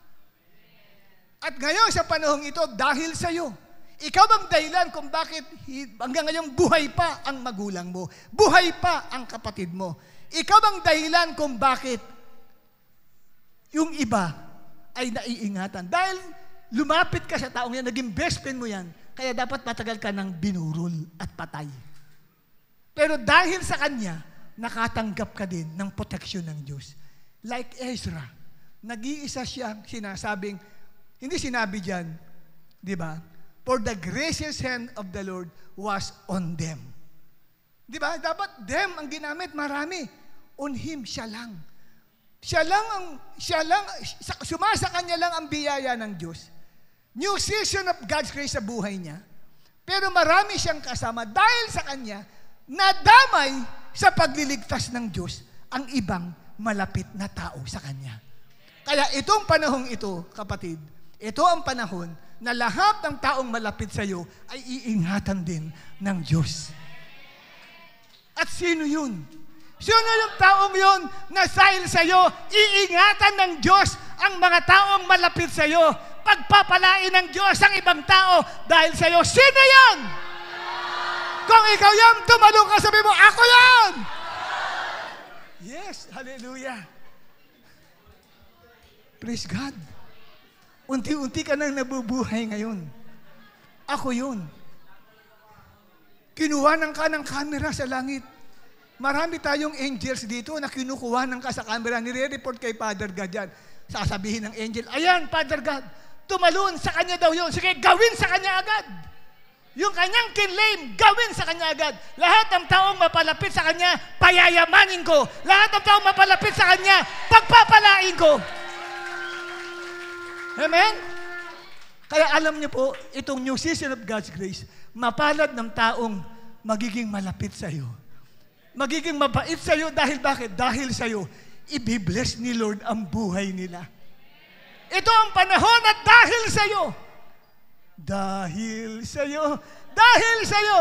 At ngayon sa panahong ito, dahil sa iyo, ikaw ang dahilan kung bakit hanggang ngayon buhay pa ang magulang mo, buhay pa ang kapatid mo. Ikaw ang dahilan kung bakit yung iba ay naiingatan. Dahil lumapit ka sa taong yan, naging best friend mo yan, kaya dapat matagal ka ng binurol at patay. Pero dahil sa kanya, nakatanggap ka din ng proteksyon ng Diyos. Like Ezra, nag-iisa siyang sinasabing, hindi sinabi dyan, di ba? For the gracious hand of the Lord was on them. Di ba? Dapat them ang ginamit, marami. On him, siya lang. Sumasa kanya lang ang biyaya ng Diyos. New season of God's grace sa buhay niya. Pero marami siyang kasama dahil sa kanya, nadamay sa pagliligtas ng Diyos ang ibang malapit na tao sa kanya. Kaya itong panahong ito, kapatid, ito ang panahon na lahat ng taong malapit sa iyo ay iingatan din ng Diyos. At sino yun? Sino yung taong yun na dahil sa iyo, iingatan ng Diyos ang mga taong malapit sa iyo? Pagpapalain ng Diyos ang ibang tao dahil sa iyo. Sino yan? Kung ikaw yan, tumalong ka, sabi mo, ako yan! Yes, hallelujah. Praise God. Unti-unti ka nang nabubuhay ngayon. Ako yun. Kinuhanan ka ng camera sa langit. Marami tayong angels dito na kinukuhanan ka sa camera. Nire-report kay Father God yan. Sasabihin ng angel, ayan, Father God, tumalon sa kanya daw yun. Sige, gawin sa kanya agad. Yung kanyang kinlaim, gawin sa kanya agad. Lahat ng taong mapalapit sa kanya, payayamanin ko. Lahat ng taong mapalapit sa kanya, pagpapalain ko. Amen? Kaya alam niyo po, itong new season of God's grace, mapalad ng taong magiging malapit sa iyo. Magiging mabait sa iyo dahil bakit? Dahil sa iyo, i-bless ni Lord ang buhay nila. Ito ang panahon at dahil sa iyo. Dahil sa iyo. Dahil sa iyo.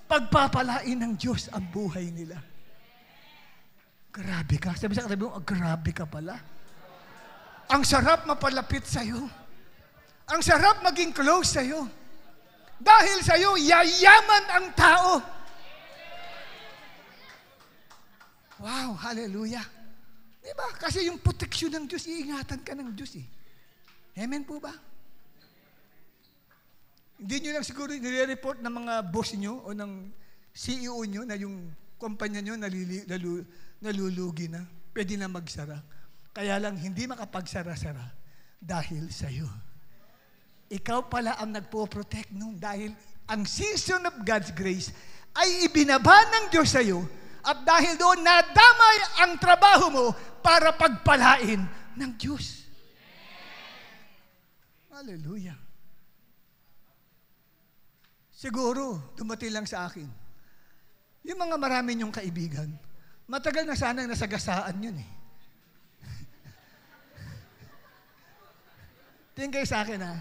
Pagpapalain ng Diyos ang buhay nila. Grabe ka. Sabi sa katabi mo, grabe ka pala. Ang sarap mapalapit sa iyo. Ang sarap maging close sa iyo. Dahil sa iyo, yayaman ang tao. Wow, hallelujah. Diba? Kasi yung proteksyon ng Diyos, iingatan ka ng Diyos eh. Amen po ba? Hindi nyo lang siguro nire-report ng mga boss nyo o ng CEO nyo na yung kumpanya nyo nalulugi na. Pwede na magsara. Kaya lang hindi makapagsara-sara dahil sa iyo. Ikaw pala ang nagpo-protect nung dahil ang season of God's grace ay ibinaba ng Diyos sa iyo at dahil doon nadamay ang trabaho mo para pagpalain ng Diyos. Hallelujah. Siguro, dumating lang sa akin. Yung mga marami niyong kaibigan, matagal na sanang nasagasaan yun eh. Tingin kayo sa akin ha.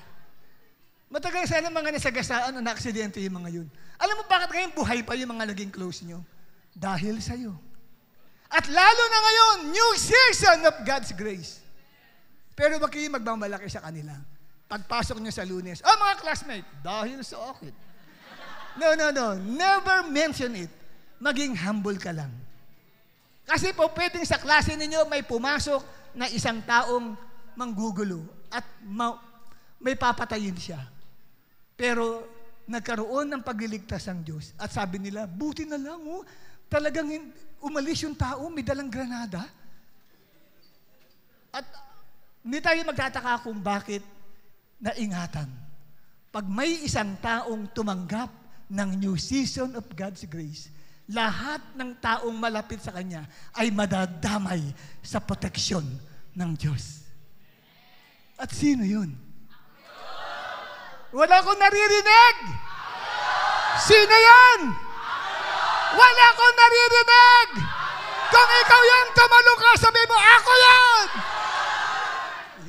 Matagal sana mga nasagasaan o na-aksidente yung mga yun. Alam mo bakit ngayon buhay pa yung mga naging close nyo? Dahil sa'yo. At lalo na ngayon, new season of God's grace. Pero wag kayo magmamalaki sa kanila. Pagpasok nyo sa Lunes, mga classmate, dahil sa akin. No. Never mention it. Maging humble ka lang. Kasi po pwedeng sa klase ninyo may pumasok na isang taong manggugulo at may papatayin siya. Pero nagkaroon ng pagliligtas ng Diyos. At sabi nila, buti na lang, talagang umalis yung tao, may dalang granada. At hindi tayo magtataka kung bakit naingatan. Pag may isang taong tumanggap ng new season of God's grace, lahat ng taong malapit sa Kanya ay madadamay sa proteksyon ng Diyos. At sino yun? Wala akong naririnig. Sino yun? Wala akong naririnig. Kung ikaw yan, tumalong ka, sabi mo, ako yan.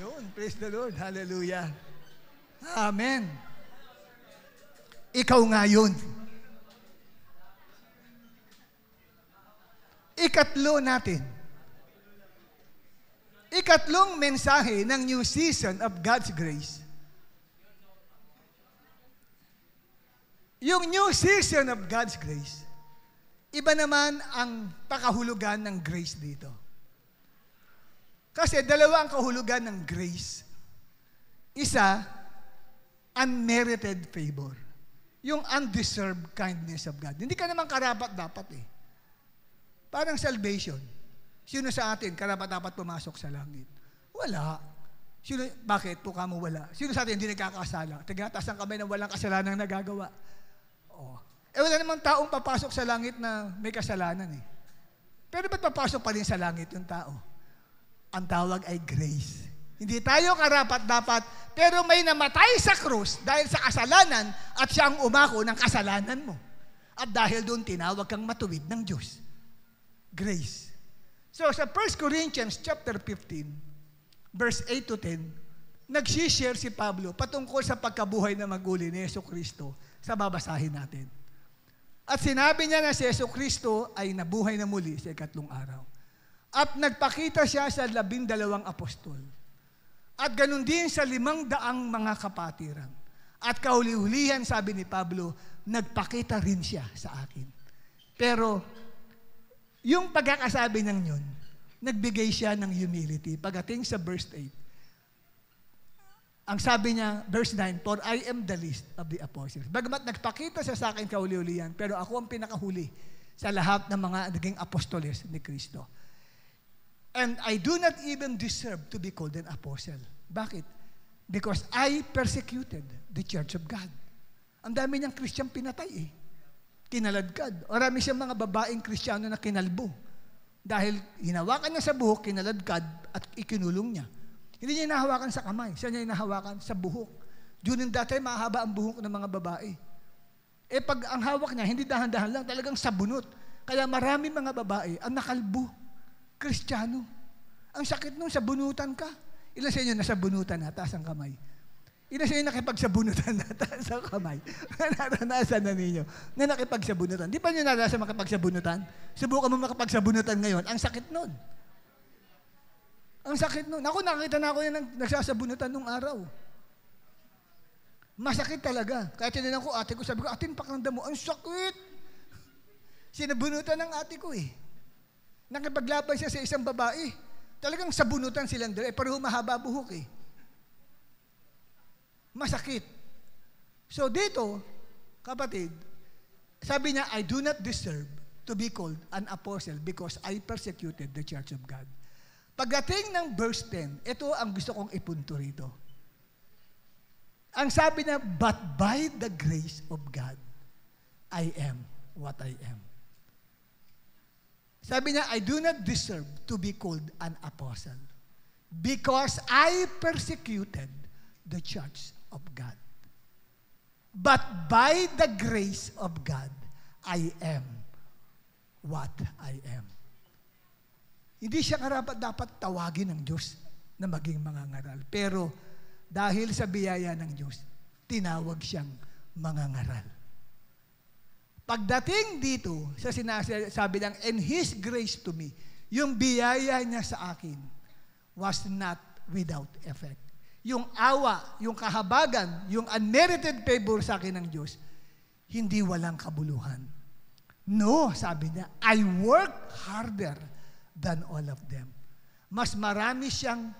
Yun, praise the Lord. Hallelujah. Amen. Ikaw nga yun. Ikatlo natin. Ikatlong mensahe ng new season of God's grace. Yung new season of God's grace, iba naman ang pakahulugan ng grace dito. Kasi dalawa ang kahulugan ng grace. Isa, unmerited favor. Yung undeserved kindness of God. Hindi ka naman karapat-dapat eh. Parang salvation. Sino sa atin karapat-dapat pumasok sa langit? Wala. Sino, bakit? Puka mo wala. Sino sa atin hindi nagkakasala? Tagatas ang kamay ng walang kasalanan nagagawa. Oh. Wala namang taong papasok sa langit na may kasalanan eh. Pero ba't papasok pa rin sa langit yung tao? Ang tawag ay grace. Hindi tayo karapat-dapat, pero may namatay sa krus dahil sa kasalanan at siya ang umako ng kasalanan mo. At dahil doon tinawag kang matuwid ng Diyos. Grace. So sa 1 Corinthians chapter 15, verse 8 to 10, nagsishare si Pablo patungkol sa pagkabuhay na maguli ni Jesucristo sa babasahin natin. At sinabi niya na si Jesucristo ay nabuhay na muli sa ikatlong araw. At nagpakita siya sa 12 apostol. At ganun din sa 500 mga kapatiran. At kahuli-hulihan, sabi ni Pablo, nagpakita rin siya sa akin. Pero yung pagkakasabi ng yun, nagbigay siya ng humility. Pagdating sa verse 8, ang sabi niya, verse 9, for I am the least of the apostles. Bagamat nagpakita siya sa akin kahuli-hulihan, pero ako ang pinakahuli sa lahat ng mga naging apostoles ni Kristo. And I do not even deserve to be called an apostle. Bakit? Because I persecuted the church of God. Ang dami niyang Christian pinatay eh. Kinaladkad. Marami siyang mga babaeng Kristiyano na kinalbo. Dahil hinawakan niya sa buhok, kinaladkad at ikinulong niya. Hindi niya inahawakan sa kamay. Siya niya inahawakan sa buhok. During that time, mahaba ang buhok ng mga babae. Eh pag ang hawak niya, hindi dahan-dahan lang, talagang sabunot. Kaya marami mga babae ang nakalbo. Kristiyano. Ang sakit nun, sabunutan ka. Ilan sa inyo nasabunutan na, taas ang kamay? Ilan sa inyo nakipagsabunutan na, taas ang kamay? Naranasan na ninyo na nakipagsabunutan. Di ba nyo naranasan makipagsabunutan? Subukan mo makipagsabunutan ngayon. Ang sakit nun. Ang sakit nun. Ako, nakakita na ako yan nagsasabunutan nung araw. Masakit talaga. Kaya tinilang ko, ate ko, sabi ko, atin pakramdam mo, ang sakit. Sinabunutan ng ate ko eh. Nakipaglaban siya sa isang babae. Talagang sabunutan silang dalawa. Pero mahaba buhok eh. Masakit. So dito, kapatid, sabi niya, I do not deserve to be called an apostle because I persecuted the church of God. Pagdating ng verse 10, ito ang gusto kong ipunto rito. Ang sabi niya, but by the grace of God, I am what I am. Sabi niya, I do not deserve to be called an apostle because I persecuted the church of God. But by the grace of God, I am what I am. Hindi siya karapat-dapat tawagin ng Diyos na maging mangangaral. Pero dahil sa biyaya ng Diyos, tinawag siyang mangangaral. Pagdating dito, sa sinasabi ng, and His grace to me, yung biyaya niya sa akin was not without effect. Yung awa, yung kahabagan, yung unmerited favor sa akin ng Diyos, hindi walang kabuluhan. No, sabi niya, I worked harder than all of them. Mas marami siyang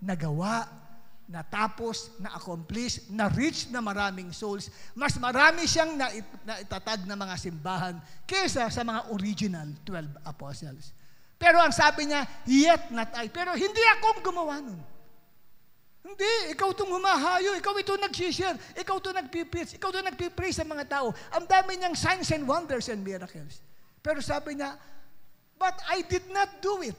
nagawa, natapos, na-accomplish, na-reach na maraming souls. Mas marami siyang naitatag na mga simbahan kaysa sa mga original 12 apostles. Pero ang sabi niya, yet not I. Pero hindi akong gumawa nun. Hindi, ikaw itong humahayo, ikaw ito nag-share, ikaw ito nag-preach, ikaw ito nag-pray sa mga tao. Ang dami niyang signs and wonders and miracles. Pero sabi niya, but I did not do it.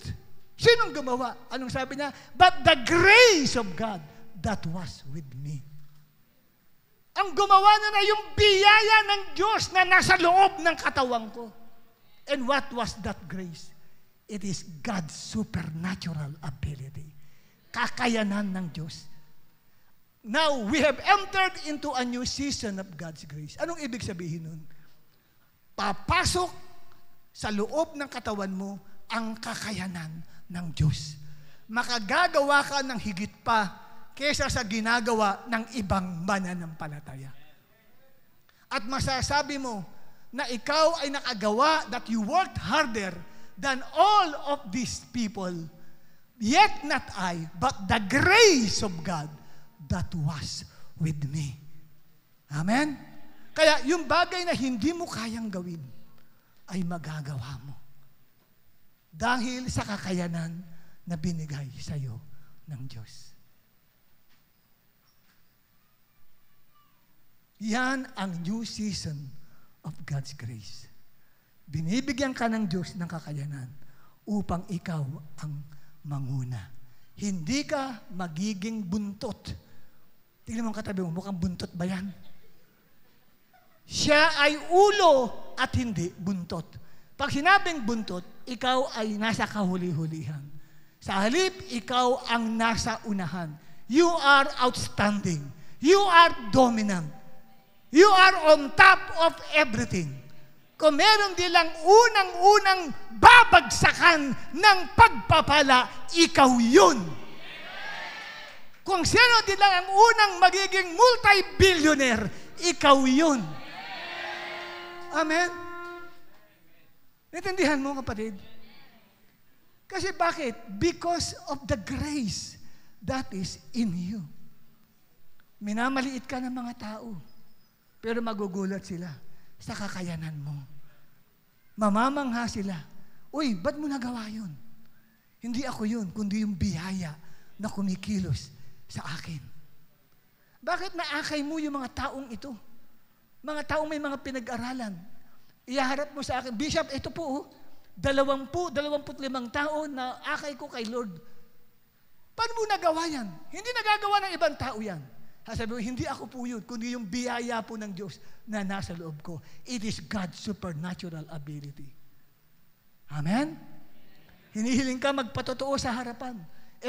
Sinong gumawa? Anong sabi niya? But the grace of God that was with me. Ang gumawa na yung biyaya ng Diyos na nasa loob ng katawan ko. And what was that grace? It is God's supernatural ability. Kakayanan ng Diyos. Now, we have entered into a new season of God's grace. Anong ibig sabihin nun? Papasok sa loob ng katawan mo ang kakayanan ng Diyos. Makagagawa ka ng higit pa kesa sa ginagawa ng ibang mananampalataya. At masasabi mo na ikaw ay nakagawa, that you worked harder than all of these people. Yet not I, but the grace of God that was with me. Amen? Kaya yung bagay na hindi mo kayang gawin, ay magagawa mo. Dahil sa kakayanan na binigay sa iyo ng Diyos. Yan ang new season of God's grace. Binibigyan ka ng Diyos ng kakayanan upang ikaw ang manguna. Hindi ka magiging buntot. Tingnan mo ang katabi mo, mukhang buntot ba yan? Siya ay ulo at hindi buntot. Pag sinabing buntot, ikaw ay nasa kahuli-hulihan. Sa halip, ikaw ang nasa unahan. You are outstanding. You are dominant. You are on top of everything. Kung meron nilang unang-unang babagsakan ng pagpapala, ikaw yun. Kung sino nilang ang unang magiging multi-billionaire, ikaw yun. Amen? Naintindihan mo, kapatid? Kasi bakit? Because of the grace that is in you. Minamaliit ka ng mga tao. Pero magugulat sila sa kakayanan mo. Mamamangha sila. Uy, ba't mo nagawa yun? Hindi ako yun, kundi yung biyaya na kumikilos sa akin. Bakit naakay mo yung mga taong ito? Mga taong may mga pinag-aralan. Iyaharap mo sa akin, Bishop, ito po, 25 tao na akay ko kay Lord. Paano mo nagawa yan? Hindi nagagawa ng ibang tao yan. Sabi mo, hindi ako po yun, kundi yung biyaya po ng Diyos na nasa loob ko. It is God's supernatural ability. Amen? Hinihiling ka magpatotoo sa harapan.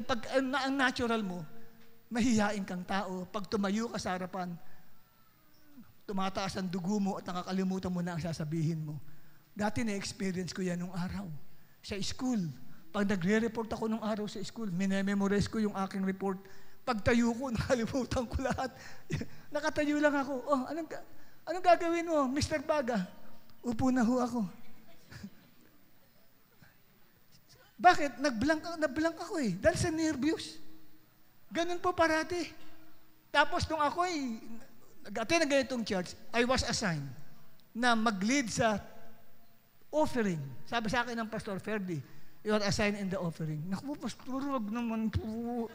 Pag ang natural mo, mahihain kang tao. Pag tumayo ka sa harapan, tumataas ang dugo mo at nakakalimutan mo na ang sasabihin mo. Dati na-experience ko yan nung araw. Sa school. Pag nagre-report ako nung araw sa school, minememorize ko yung aking report. Pagtayo ko, nakalimutan ko lahat. Nakatayo lang ako. Oh, anong gagawin mo, Mr. Baga? Upo na ho ako. Bakit? Nag-blank ako eh. Dahil sa nervyos. Ganun po parati. Tapos nung ako ay nag-attend ng ganitong church, I was assigned na mag-lead sa offering. Sabi sa akin ng Pastor Ferdy, you are assigned in the offering. Naku, Pastor, wag naman po.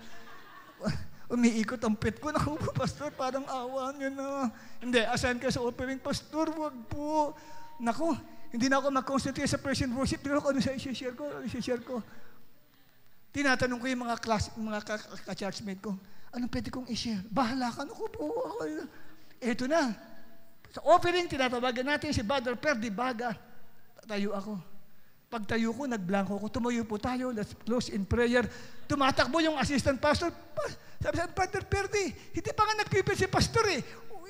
Umiikot ang pit ko. Naku po, Pastor, parang awa niyo na. Hindi, assign ka sa offering. Pastor, wag po. Naku, hindi na ako mag-concentrate sa praise and worship. Pero ano sa i-share ko? Tinatanong ko yung mga ka-churchmate ko, anong pwede kong i-share? Bahala ka. Naku po. Ito na. Sa offering, tinatawagan natin si Brother Ferdy Baga. Tayo ako. Pagtayo ko, nagblanko ko. Tumayo po tayo. Let's close in prayer. Tumatakbo yung assistant pastor. Sabi sa Brother Ferdy, hindi pa nga nag-prepare si pastor eh.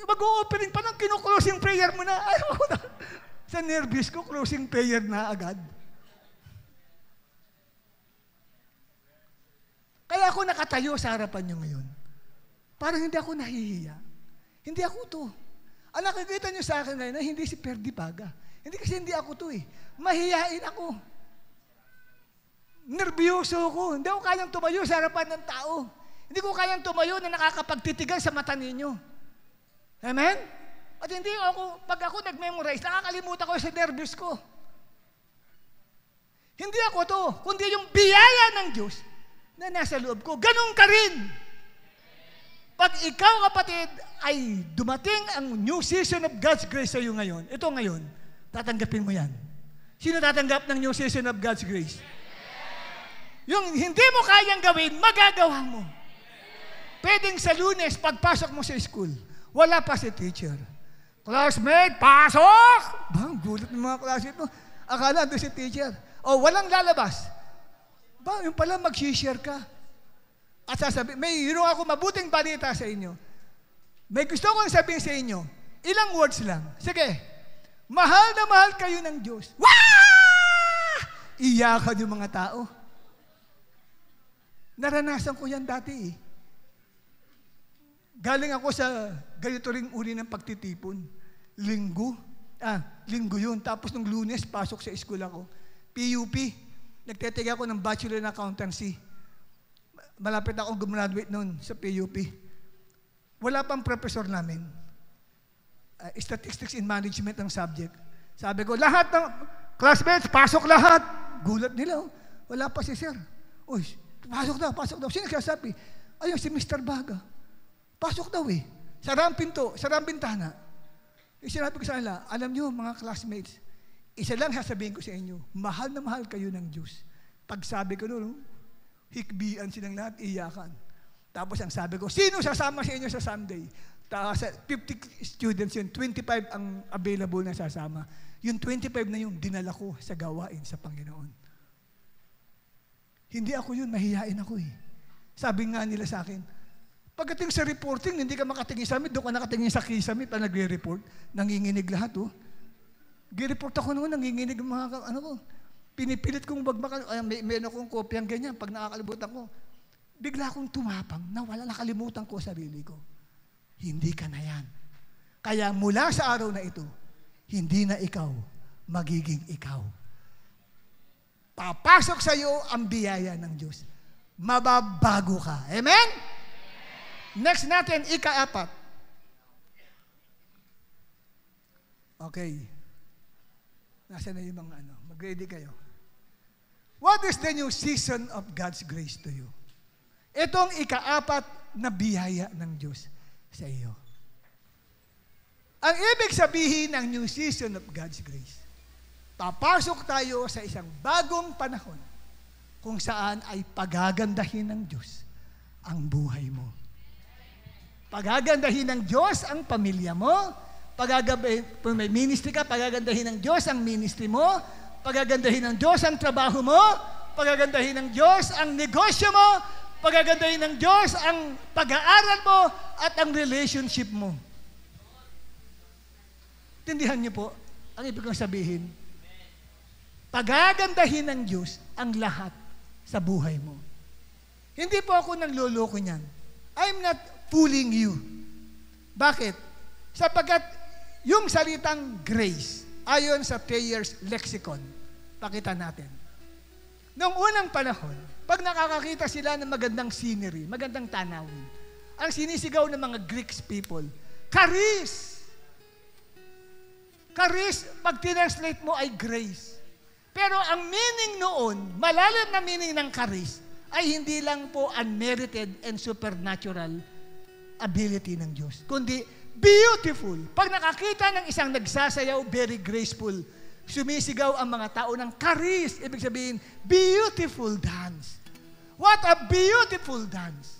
Mag-o-opening pa lang, kino-closing prayer mo na. Ayaw ko na. Sa nervous ko, closing prayer na agad. Kaya ako nakatayo sa harapan nyo ngayon. Parang hindi ako nahihiya. Hindi ako to. Ang nakikita nyo sa akin ngayon na hindi si Ferdy Baga. Hindi kasi hindi ako to eh. Mahihain ako. Nervyoso ako. Hindi ako kayang tumayo sa harapan ng tao. Hindi ko kayang tumayo na nakakapagtitigan sa mata ninyo. Amen? At hindi ako, pag ako nag-memorize, nakakalimutan ko sa nervyos ko. Hindi ako to, kundi yung biyaya ng Diyos na nasa loob ko. Ganun ka rin. Pag ikaw, kapatid, ay dumating ang new season of God's grace sa iyo ngayon, ito ngayon, tatanggapin mo yan. Sino tatanggap ng new season of God's grace? Yung hindi mo kayang gawin, magagawa mo. pwedeng sa Lunes, pagpasok mo sa school, wala pa si teacher. Classmate, pasok! Bang, gulat ng mga classmate mo. Akala doon si teacher. O, walang lalabas. Ba, yung pala mag-share ka. At sasabihin, may hiro ako mabuting balita sa inyo. May gusto kong sabihin sa inyo, ilang words lang. Sige, mahal na mahal kayo ng Diyos. Wah! Iyakan yung mga tao. Naranasan ko yan dati eh. Galing ako sa ganito ring uri ng pagtitipon. Linggo yun. Tapos nung Lunes, pasok sa school ako. PUP. Nagtetiga ako ng Bachelor in Accountancy. Malapit akong gumraduate noon sa PUP. Wala pang professor namin. Statistics in Management ang subject. Sabi ko, lahat ng classmates, pasok lahat. Gulat nila. Oh. Wala pa si sir. Uy, pasok daw. Sino nagsasabi? Ayun, si Mr. Baga. Pasok daw eh. Sara ang pinto, sara ang bintana. Sinabi ko sa kanila, alam nyo mga classmates, isa lang sasabihin ko sa inyo, mahal na mahal kayo ng Diyos. Pag sabi ko noon, hikbian silang lahat, iyakan. Tapos ang sabi ko, sino sasama sa inyo sa Sunday? 50 students yun, 25 ang available na sasama. Yung 25 na yun, dinala ko sa gawain sa Panginoon. Hindi ako yun, mahihain ako eh. Sabi nga nila sa akin, pagdating sa reporting, hindi ka makatingin sa amin, doon ka nakatingin sa kisamit na nagre-report, nanginginig lahat, oh. Gi-report ako noon, nanginginig mga, pinipilit kong may akong kopyang ganyan, pag nakakalimutan ko, bigla akong tumapang, nakalimutan ko sarili ko. Hindi ka na yan. Kaya mula sa araw na ito, hindi na ikaw, magiging ikaw. Papasok sa iyo ang biyaya ng Diyos. Mababago ka. Amen? Next natin, ika-4. Okay. Nasaan na yung mga mag-ready kayo. What is the new season of God's grace to you? Itong ika-4 na biyaya ng Diyos sa iyo. Ang ibig sabihin ng new season of God's grace, papasok tayo sa isang bagong panahon kung saan ay pagagandahin ng Diyos ang buhay mo. Pagagandahin ng Diyos ang pamilya mo. Kung may ministry ka, pagagandahin ng Diyos ang ministry mo. Pagagandahin ng Diyos ang trabaho mo. Pagagandahin ng Diyos ang negosyo mo. Pagagandahin ng Diyos ang pag-aaral mo at ang relationship mo. Tindihan niyo po ang ibig kong sabihin. Pagagandahin ng Diyos ang lahat sa buhay mo. Hindi po ako nangloloko niyan. I'm not fooling you. Bakit? Sapagkat yung salitang grace, ayon sa Thayer's Lexicon, pakita natin. Noong unang panahon, pag nakakakita sila ng magandang scenery, magandang tanawin, ang sinisigaw ng mga Greek people, charis. Charis, pag tinranslate mo ay grace. Pero ang meaning noon, malalim na meaning ng charis, ay hindi lang po unmerited and supernatural ability ng Diyos, kundi beautiful. Pag nakakita ng isang nagsasayaw, very graceful, sumisigaw ang mga tao ng charis, ibig sabihin, beautiful dance. What a beautiful dance.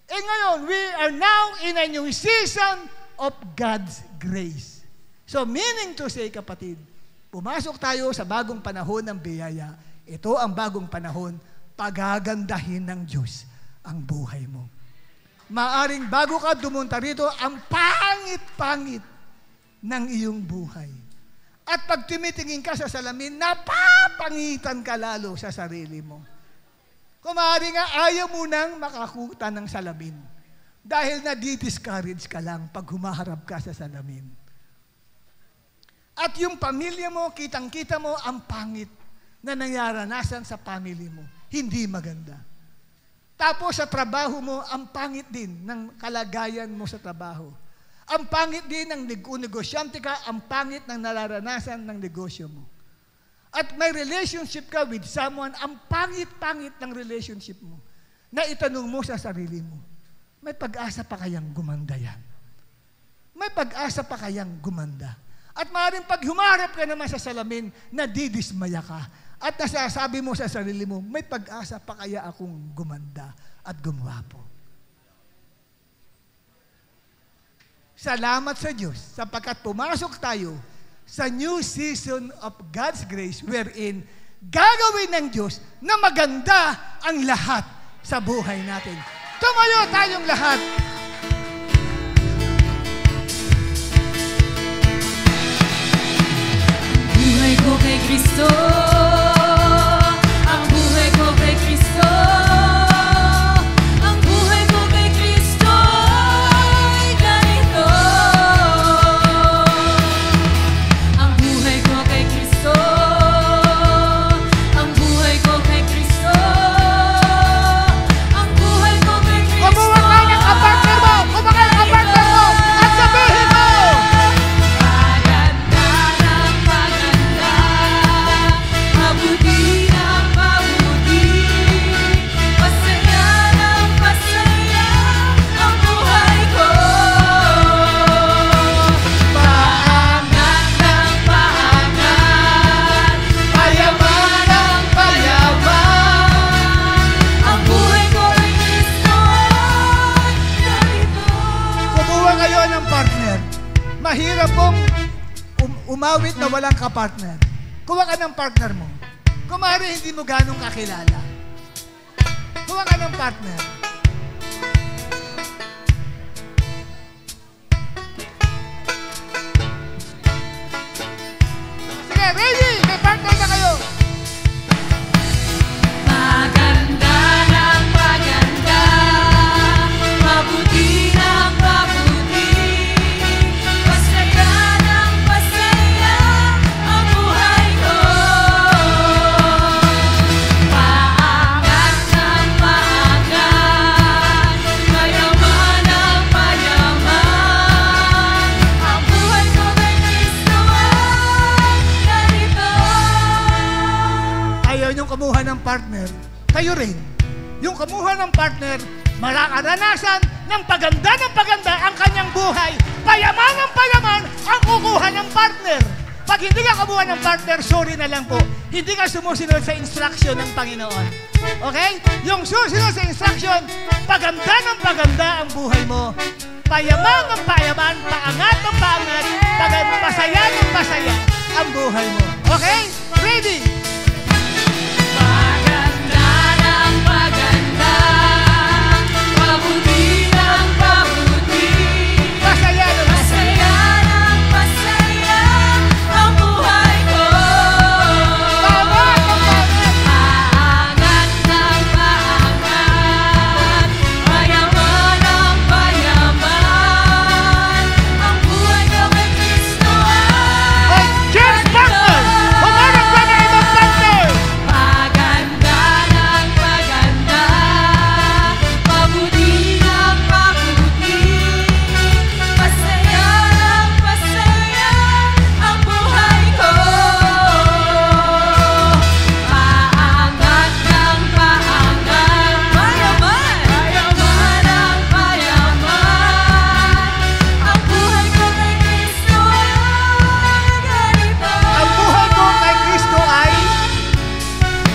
E ngayon, we are now in a new season of God's grace. So meaning to say, kapatid, pumasok tayo sa bagong panahon ng biyaya. Ito ang bagong panahon, pagagandahin ng Diyos ang buhay mo. Maaring bago ka dumunta rito, ang pangit-pangit ng iyong buhay. At pag tumitingin ka sa salamin, napapangitan ka lalo sa sarili mo. Kung maaari nga, ayaw mo nang makakuta ng salamin. Dahil na-discourage ka lang pag humaharap ka sa salamin. At yung pamilya mo, kitang-kita mo ang pangit na nangyaranasan sa family mo. Hindi maganda. Tapos sa trabaho mo, ang pangit din ng kalagayan mo sa trabaho. Ang pangit din ng negosyante ka, ang pangit ng nararanasan ng negosyo mo. At may relationship ka with someone, ang pangit-pangit ng relationship mo, na itanong mo sa sarili mo, may pag-asa pa kayang gumanda yan? May pag-asa pa kayang gumanda? At maaaring pag humarap ka naman sa salamin, nadidismaya ka. At nasasabi mo sa sarili mo, may pag-asa pa kaya akong gumanda at gumwapo. salamat sa Diyos sapagkat pumasok tayo sa new season of God's grace wherein gagawin ng Diyos na maganda ang lahat sa buhay natin. Tumayo tayong lahat. Buhay ko kay Kristo, ang buhay ko kay Kristo, ang buhay ko kay Kristo ay ganito. Ang buhay ko kay Kristo, ang buhay ko kay Kristo, ang buhay ko kay Kristo. Kumuha ka ng kapartner mo! Kumuha ka ng kapartner mo! At sabihin mo! Paganda ng paganda, mabuti ng mabuti, pasaya ng pasaya ang buhay ko. Paangat ng paangat, payaman ng payaman, ang buhay ko ay Kristo ay ganito. Kumuha kayo ng partner. Mahirap pong umawit na walang kapartner. Kuha ka ng partner mo. Kumari hindi mo ganong kakilala. Kuha ka ng partner. Sige, ready! May partner na kayo. Maganda ng maganda, mabuti ng mabuti, pasaya ng pasaya ang buhay ko. Paangat ng paangat, payaman ng payaman, ang buhay ko kay Kristo ay ganito. Ayaw niyong kumuha ng partner, kayo rin. Yung kumuha ng partner, mararanasan ng paganda ang kanyang buhay. Payaman ng payaman ang kukuha ng partner. Pag hindi ka kumuha ng partner, sorry na lang po. Hindi ka sumusunod sa instruction ng Panginoon. Okay? Yung susunod sa instruction, paganda ng paganda ang buhay mo. Payaman ng payaman, paangat ng paangat, pasaya ng pasaya ang buhay mo. Okay? Ready? Paganda ng paganda, mabuti ng mabuti, Pasaya ng pasaya ng pasaya ang buhay ko. Paangat ng paangat. Paangat ng paangat, payaman ng payaman, ang buhay ko kay Kristo Hey, ay cheers, partner! Humarap ka na ibang partner! Paganda ng paganda, mabuti ng mabuti, pasaya ng pasaya ang buhay ko. Paangat ng paangat, payaman, payaman ng payaman, ang buhay ko kay Kristo ay ganito. Ang buhay ko kay Kristo ay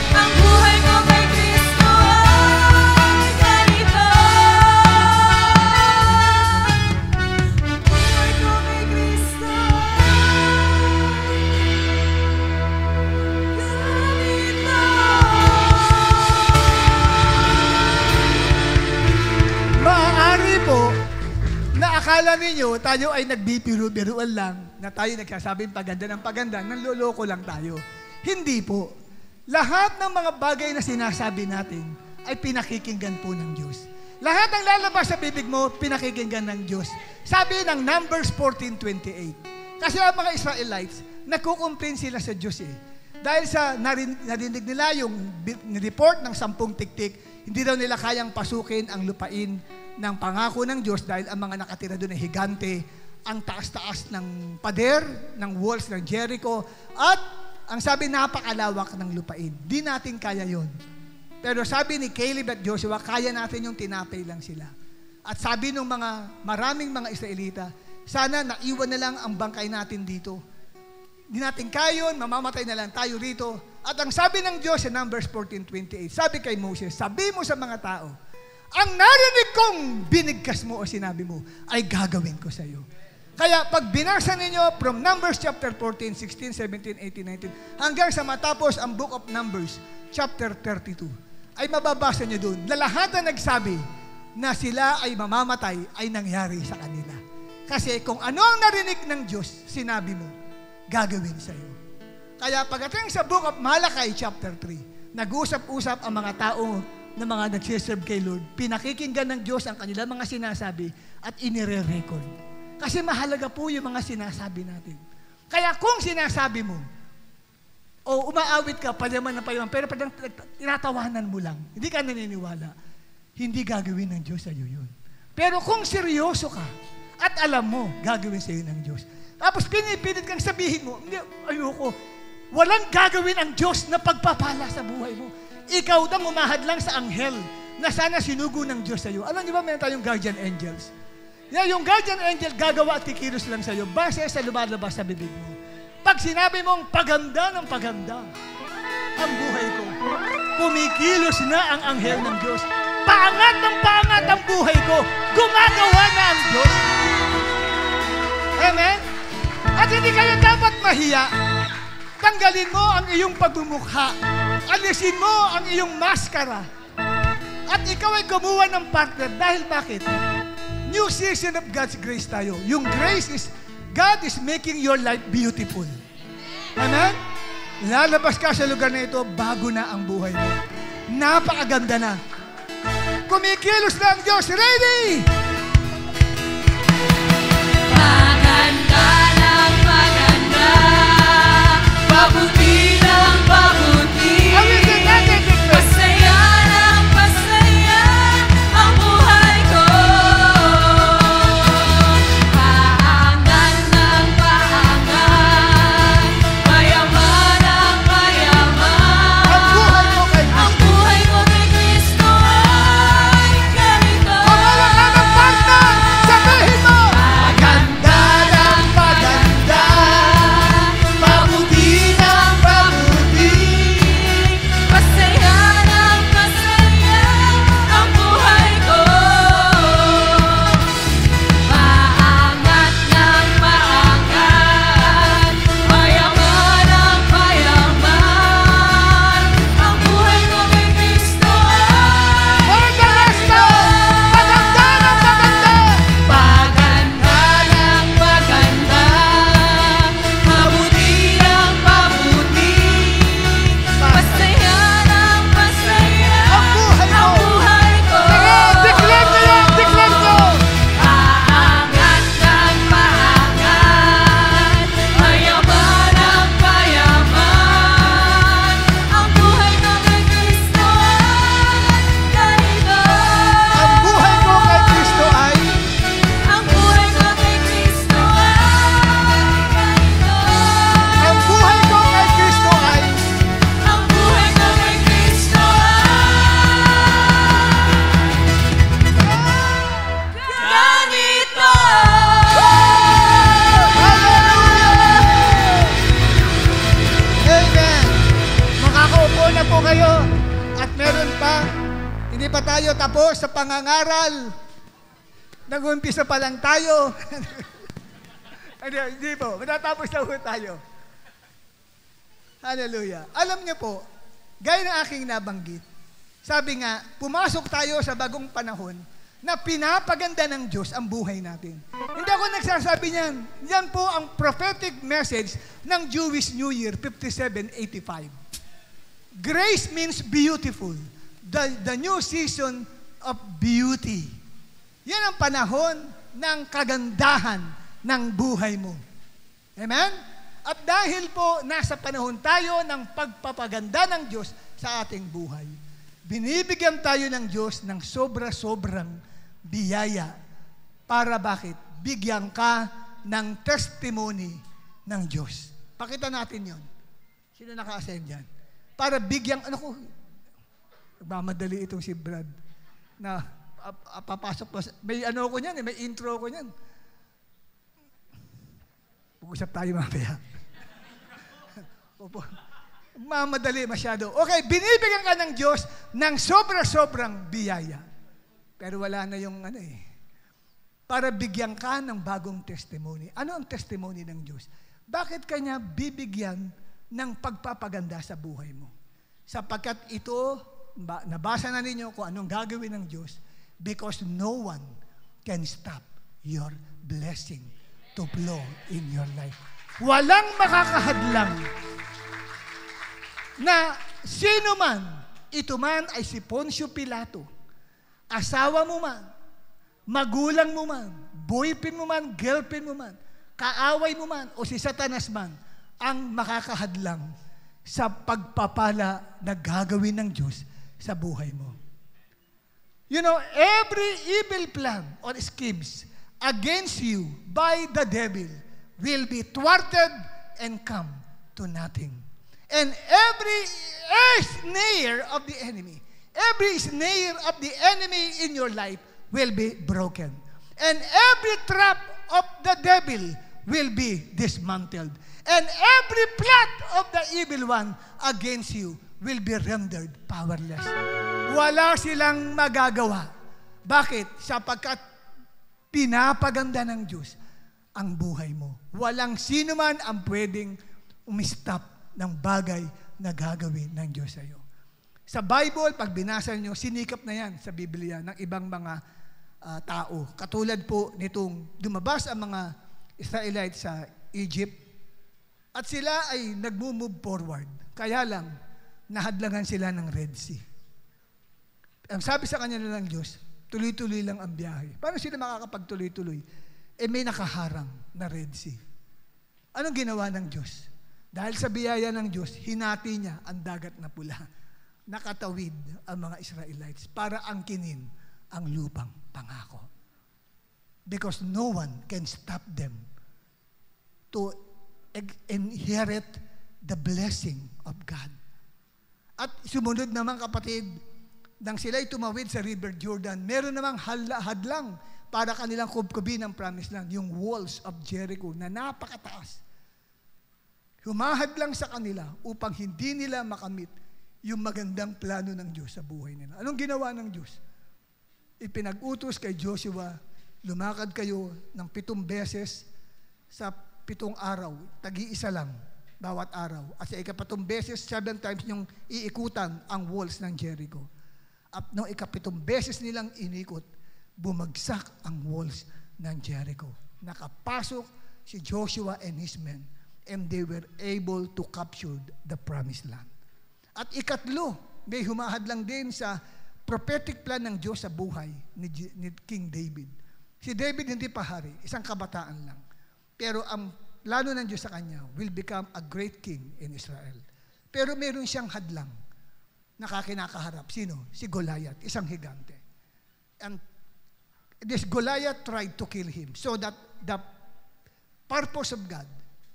Ang buhay ko kay Kristo ay ganito. Ang buhay ko kay Kristo ay ganito. maaari po na akala ninyo tayo ay nagbibiro-biruan lang, na tayo nagsasabing paganda ng paganda, nanloloko lang tayo. Hindi po. Lahat ng mga bagay na sinasabi natin ay pinakikinggan po ng Diyos. Lahat ng lalabas sa bibig mo, pinakikinggan ng Diyos. Sabi ng Numbers 14:28. Kasi ang mga Israelites, nagkukumplain sila sa Diyos eh. Dahil sa narinig nila yung report ng 10 tiktik, hindi daw nila kayang pasukin ang lupain ng pangako ng Diyos dahil ang mga nakatira doon ay higante, ang taas-taas ng pader, ng walls ng Jericho, at ang sabi napakalawak ng lupain. Di natin kaya yon. Pero sabi ni Caleb at Joshua, kaya natin yung tinapay lang sila. At sabi ng maraming mga Israelita, sana naiwan na lang ang bangkay natin dito. Di natin kaya yun, mamamatay na lang tayo rito. At ang sabi ng Diyos sa Numbers 14:28, sabi kay Moses, sabi mo sa mga tao, ang narinig kong binigkas mo o sinabi mo, ay gagawin ko sa iyo. Kaya pag binasa ninyo from Numbers chapter 14, 16, 17, 18, 19, hanggang sa matapos ang Book of Numbers, chapter 32, ay mababasa nyo doon na lahat na nagsabi na sila ay mamamatay ay nangyari sa kanila. Kasi kung ano ang narinig ng Diyos, sinabi mo, gagawin sa iyo. Kaya pagdating sa Book of Malachi chapter 3, nag-usap-usap ang mga tao na mga nagsiserve kay Lord, pinakikinggan ng Diyos ang kanilang mga sinasabi at inire-record. Kasi mahalaga po yung mga sinasabi natin. Kaya kung sinasabi mo, o umaawit ka, payaman na payaman, pero parang tinatawanan mo lang, hindi ka naniniwala, hindi gagawin ng Diyos sa iyo yun. Pero kung seryoso ka, at alam mo, gagawin sa iyo ng Diyos. Tapos pinipilit kang sabihin mo, hindi, ayoko, walang gagawin ang Diyos na pagpapala sa buhay mo. Ikaw daw umahad lang sa anghel na sana sinugo ng Diyos sa iyo. Alam niyo ba, meron tayong guardian angels? Yung guardian angel gagawa at kikilos lang sa iyo base sa lumalabas sa bibig mo. Pag sinabi mong paganda ng paganda ang buhay ko, kumikilos na ang anghel ng Diyos. Paangat ng paangat ang buhay ko, gumagawa na ang Diyos. Amen? At hindi kayo dapat mahiya. Tanggalin mo ang iyong pagmumukha. Alisin mo ang iyong maskara. At ikaw ay gumawa ng partner. Dahil bakit? New season of God's grace tayo. Yung grace is, God is making your life beautiful. Amen? Lalabas ka sa lugar na ito, bago na ang buhay mo. Napakaganda na. Kumikilos na ang Diyos. Ready? Maganda ng maganda, pabuti ng pabuti, pasaya ng pasaya ang buhay ko. Paangat ng paangat, payaman ng payaman. Ang buhay mo kay Kristo. Ang buhay ko kay Kristo ay ganito. Kumawala ka ng partner. Sabihin mo. Maganda ng maganda, mabuti ng mabuti. Pasaya ng pasaya ang buhay ko. Paangat ng paangat, payaman ng payaman. Ang buhay ko kay Kristo ay For the rest of, maganda ng maganda. paganda ng paganda, mabuti ng mabuti, pasaya ng pasaya Ang buhay mo. ang buhay ko. Declare nyo yan, declare nyo. Paangat ng paangat, payaman ng payaman. Ang buhay ko kay Kristo ay ganito. Ang buhay ko kay Kristo ay, Ang buhay ko kay Kristo ay ganito. ang buhay ko kay Kristo ay, Ang buhay ko kay Kristo ay ganito. Amen. Makakaupo na po kayo at meron pa, hindi pa tayo tapos sa pangangaral. Nag-umpisa pa lang tayo. Hindi po, matatapos na po tayo. Hallelujah. Alam niyo po, gaya ng aking nabanggit, sabi nga, pumasok tayo sa bagong panahon na pinapaganda ng Diyos ang buhay natin. Hindi ako nagsasabi niyan. Yan po ang prophetic message ng Jewish New Year 5785. Grace means beautiful. The new season of beauty. Yan ang panahon ng kagandahan ng buhay mo. Amen? At dahil po nasa panahon tayo ng pagpapaganda ng Diyos sa ating buhay, binibigyan tayo ng Diyos ng sobra-sobrang biyaya. Para bakit? Bigyan ka ng testimony ng Diyos. Pakita natin yon. Sino naka-ascend dyan? Para bigyan, nagmamadali itong si Brad na papasok po. May ko niyan, may intro ko niyan. Pag-usap tayo mamaya. Opo. Mamadali masyado. Okay, binibigyan ka ng Diyos ng sobra-sobrang biyaya. Pero wala na yung para bigyan ka ng bagong testimony. Ano ang testimony ng Diyos? Bakit kanya bibigyan ng pagpapaganda sa buhay mo? Sapagkat ito, nabasa na ninyo kung anong gagawin ng Diyos, because no one can stop your blessing to flow in your life. Walang makakahadlang na sino man, ito man ay si Poncio Pilato, asawa mo man, magulang mo man, boyfriend mo man, girlfriend mo man, kaaway mo man, o si Satanas man, ang makakahadlang sa pagpapala na gagawin ng Diyos sa buhay mo. You know, every evil plan or schemes against you by the devil will be thwarted and come to nothing. And every snare of the enemy in your life will be broken. And every trap of the devil will be dismantled. And every plot of the evil one against you will be rendered powerless. Wala silang magagawa. Bakit? Sapagkat pinapaganda ng Diyos ang buhay mo. Walang sino man ang pwedeng umistop ng bagay na gagawin ng Diyos sa iyo. Sa Bible, pag binasa nyo, sinikap na yan sa Biblia ng ibang mga tao. Katulad po nitong lumabas ang mga Israelites sa Egypt at sila ay nag-move forward. Kaya lang, nahadlangan sila ng Red Sea. Ang sabi sa kanya ng Diyos, tuloy-tuloy lang ang biyahe. Paano sila makakapagtuloy-tuloy? May nakaharang na Red Sea. Anong ginawa ng Diyos? Dahil sa biyaya ng Diyos, hinati niya ang dagat na pula. Nakatawid ang mga Israelites para angkinin ang lupang pangako. Because no one can stop them to inherit the blessing of God. At sumunod naman kapatid, nang sila'y tumawid sa River Jordan, meron namang hadlang para kanilang kubkubin ang promised land, yung walls of Jericho na napakataas. Humahadlang sa kanila upang hindi nila makamit yung magandang plano ng Diyos sa buhay nila. Anong ginawa ng Diyos? Ipinag-utos kay Joshua, lumakad kayo ng 7 beses sa 7 araw, tagi-isa lang bawat araw. At sa ika-7 beses, 7 times yung iikutan ang walls ng Jericho. At nung ika-7 beses nilang inikot, bumagsak ang walls ng Jericho. Nakapasok si Joshua and his men, and they were able to capture the promised land. At ikatlo, may humahadlang din sa prophetic plan ng Diyos sa buhay ni King David. Si David hindi pa hari, isang kabataan lang. Pero ang plano ng Diyos sa kanya will become a great king in Israel. Pero meron siyang hadlang na kinakaharap. Sino? Si Goliath, isang higante. And this Goliath tried to kill him so that the purpose of God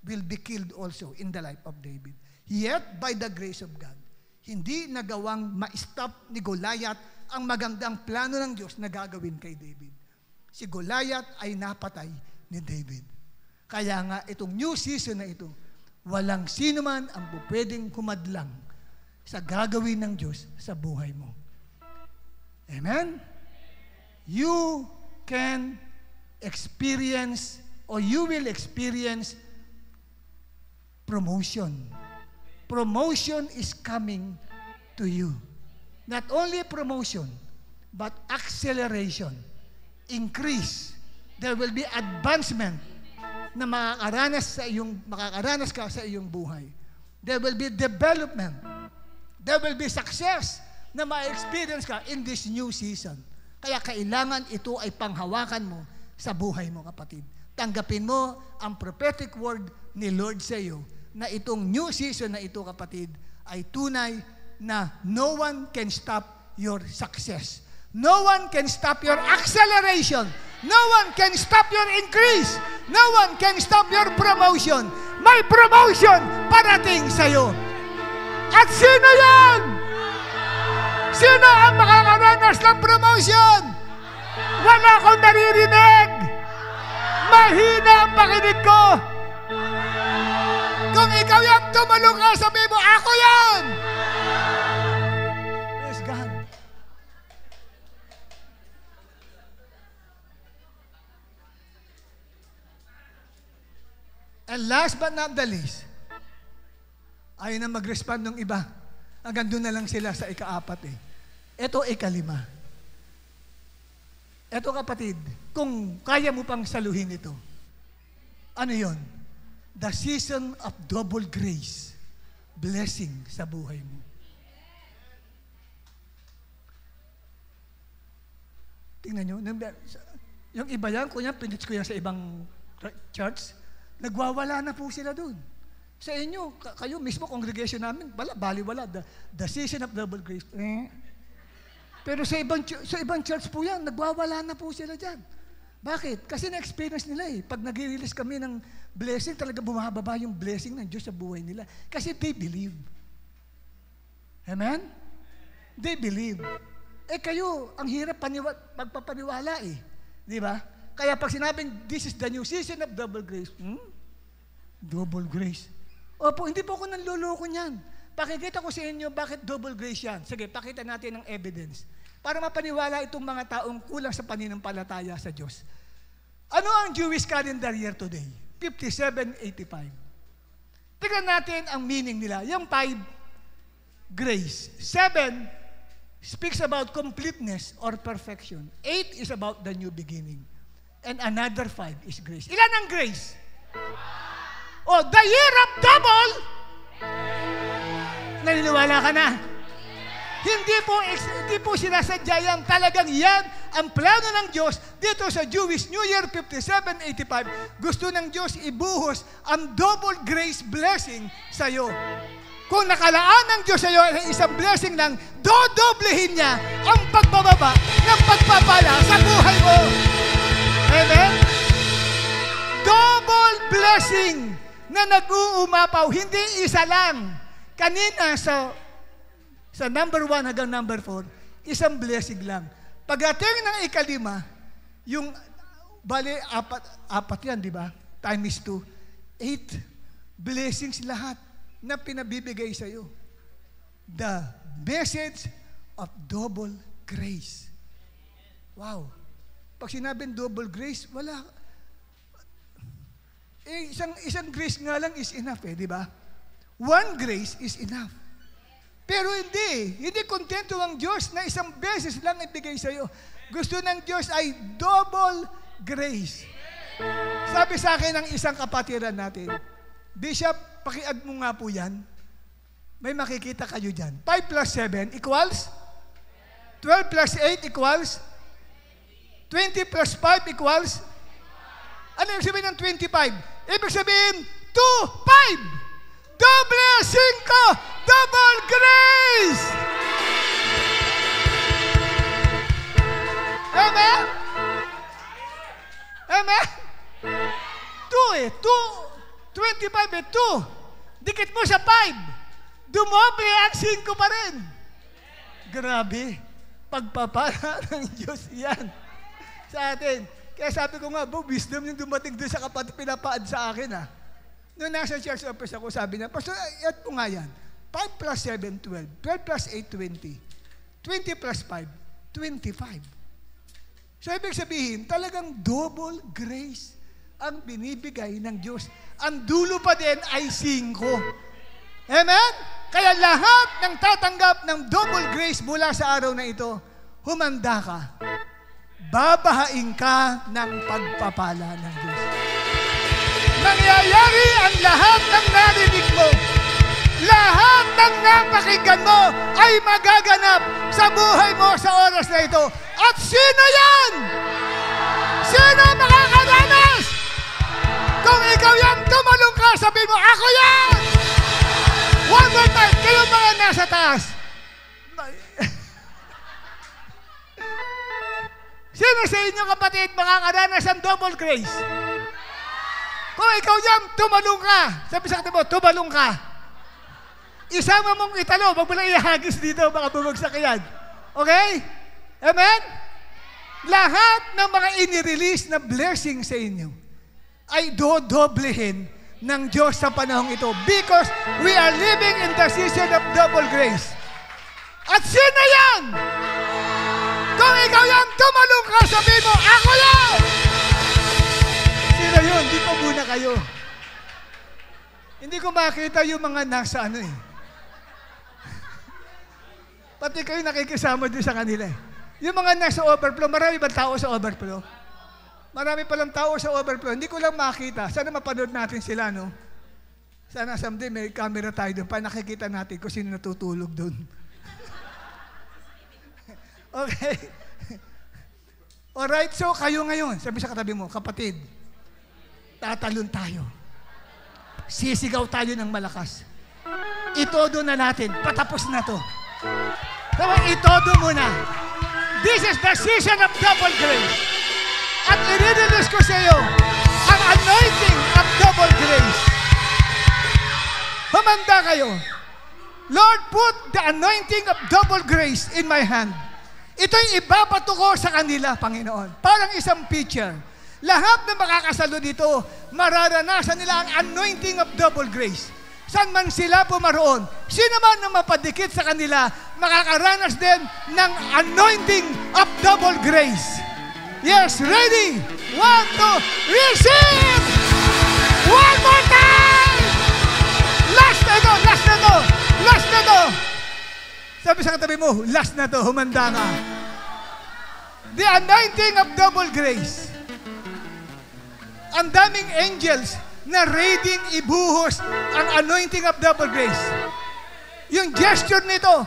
will be killed also in the life of David. Yet, by the grace of God, hindi nagawang ma-stop ni Goliath ang magandang plano ng Diyos na gagawin kay David. Si Goliath ay napatay ni David. Kaya nga, itong new season na ito, walang sino man ang pwedeng humadlang sa gagawin ng Diyos sa buhay mo. Amen? You can experience or you will experience promotion. Promotion is coming to you. Not only promotion, but acceleration, increase. There will be advancement na makakaranas ka sa iyong buhay. There will be development. There will be success na ma-experience ka in this new season. Kaya kailangan ito ay panghawakan mo sa buhay mo, kapatid. Tanggapin mo ang prophetic word ni Lord sa iyo na itong new season na ito, kapatid, ay tunay na no one can stop your success. No one can stop your acceleration. No one can stop your increase. No one can stop your promotion. May promotion parating sa iyo. At sino yan? Sino ang makakaranas ng promotion? Wala akong naririnig. Mahina ang pakinig ko. Kung ikaw yung tumulong ka, sabi mo, ako yan! Praise God. And last but not the least, ayaw na mag-respond ng iba. Hanggang doon na lang sila sa ika-4 eh. Ito ika-5. Ito kapatid, kung kaya mo pang saluhin ito, ano yon? The season of double grace, blessing sa buhay mo. Tingnan nyo, yung iba yan, kunya, pinits ko yan sa ibang church, nagwawala na po sila doon. Sa inyo, kayo mismo, congregation namin, baliwala, the season of double grace. Pero sa ibang church po yan, nagwawala na po sila dyan. Bakit? Kasi na-experience nila eh. Pag nag-release kami ng blessing, talaga bumababa yung blessing ng Diyos sa buhay nila. Kasi they believe. Amen? They believe. Eh kayo, ang hirap magpapaniwala eh. Di ba? Kaya pag sinabing, this is the new season of double grace. Double grace. Opo, hindi po ako nanloloko niyan. Pakikita ko sa inyo bakit double grace yan. Sige, pakita natin ng evidence. Para mapaniwala itong mga taong kulang sa paninampalataya sa Diyos. Ano ang Jewish calendar year today? 5785. Tingnan natin ang meaning nila. Yung 5, grace. 7 speaks about completeness or perfection. 8 is about the new beginning. And another 5 is grace. Ilan ang grace? Oh, the year of double. Naniniwala ka na? Hindi po sinasadya yan. Talagang yan ang plano ng Diyos dito sa Jewish New Year 5785. Gusto ng Diyos ibuhos ang double grace blessing sa iyo. Kung nakalaan ng Diyos sa iyo ay isang blessing lang, dodoblehin niya ang pagbababa ng pagpapala sa buhay mo. Amen? Double blessing na nag-uumapaw, hindi isa lang. Kanina sa number 1 hanggang number 4, isang blessing lang. Pagdating ng ika-5, yung bali, apat yan, di ba? Times 2, 8 blessings lahat na pinabibigay sa iyo. The message of double grace. Wow. Pag sinabing double grace, wala. Isang grace nga lang is enough di ba? One grace is enough. Pero hindi kontento ang Diyos na isang beses lang ibigay sa iyo. Gusto ng Diyos ay double grace. Sabi sa akin ng isang kapatiran natin, Bishop, pakiad mo nga po yan. May makikita kayo dyan. 5 plus 7 equals? 12 plus 8 equals? 20 plus 5 equals? Ano yung sabihin ng 25? Ibig sabihin, 2, 5. Doble 5, double grace! Amen? Amen? 2 25 2. Dikit mo sa 5. Dumoble ang 5 pa rin. Grabe. Pagpapala ng Diyos yan sa atin. Kaya sabi ko nga, wisdom yung dumating doon sa kapatid pinapaad sa akin Noong nasa church office ako, sabi niya, Pastor, at po nga yan. 5 plus 7, 12. 12 plus 8, 20. 20 plus 5, 25. So, ibig sabihin, talagang double grace ang binibigay ng Diyos. Ang dulo pa din ay 5. Amen? Kaya lahat ng tatanggap ng double grace mula sa araw na ito, humanda ka. Babahain ka ng pagpapala ng Diyos. Mangyayari ang lahat ng narinig mo. Lahat ng napakinggan mo ay magaganap sa buhay mo sa oras na ito. At sino yan? Sino makakaranas? Kung ikaw yan, tumalong ka, sabihin mo, ako yan! One more time, kayo mga nasa taas. Sino sa inyo kapatid makakaranas ng double grace? Kung ikaw yan, tumalong ka. Sabi sa katibo, tumalong ka. Isama mong italo, wag mo lang ihagis dito, baka bumagsak yan. Okay? Amen? Lahat ng mga inirelease na blessing sa inyo ay dodoblehin ng Diyos sa panahong ito because we are living in the season of double grace. At sino yan? Kung ikaw yan, tumalong ka, sabihin mo, ako yan! Sino yun? Di pa muna kayo. Hindi ko makita yung mga nasa ano eh. Pati kayo nakikisama din sa kanila eh. Yung mga nasa overflow, marami ba tao sa overflow? Marami palang tao sa overflow. Hindi ko lang makita. Sana mapanood natin sila, no? Sana someday may camera tayo doon para nakikita natin kung sino natutulog doon. Okay. Alright, so kayo ngayon, sabi sa katabi mo, kapatid, tatalon tayo. Sisigaw tayo ng malakas. Itodo na natin. Patapos na to. Tama, itodo muna. This is the season of double grace. At i-release ko sa iyo ang anointing of double grace. Humanda kayo. Lord, put the anointing of double grace in my hand. Ito'y ibabato ko sa kanila, Panginoon. Parang isang picture. Lahat na makakasalo dito, mararanasan nila ang anointing of double grace. Saan man sila pumaroon, sino man na mapadikit sa kanila, makakaranas din ng anointing of double grace. Yes, ready? 1, 2, receive! One more time! Last na to, last na to, last na to. Sabi sa katabi mo, last na to, humanda ka. The anointing of double grace. Ang daming angels na ready ibuhos ang anointing of double grace. Yung gesture nito,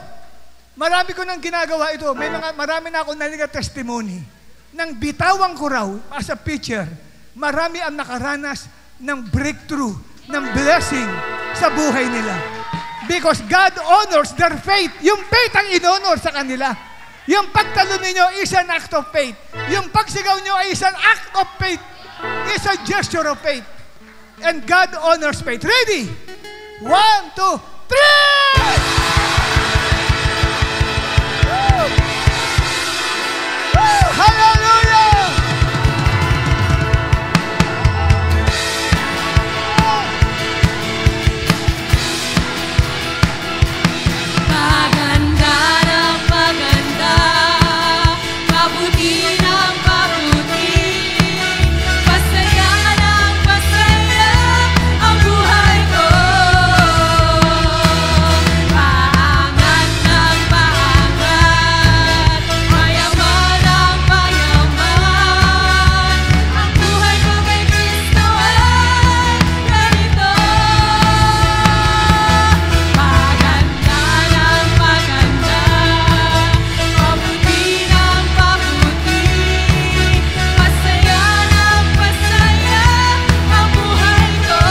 marami ko nang ginagawa ito. Marami na akong narinig testimony. Nang bitawan ko raw, as a picture, marami ang nakaranas ng breakthrough, ng blessing sa buhay nila. Because God honors their faith. Yung faith ang in-honor sa kanila. Yung pagtalon ninyo is an act of faith. Yung pagsigaw nyo ay is an act of faith. It's a gesture of faith. And God honors faith. Ready? 1, 2, 3! Woo! Woo! Hallelujah! Paganda ng paganda, mabuti ng mabuti, pasaya ng pasaya ang buhay ko. Paangat ng paangat, mayaman ang mayaman, ang buhay ko kay Kristo ay ganito. Paganda ng paganda, mabuti ng mabuti, masaya ng masaya ang buhay ko.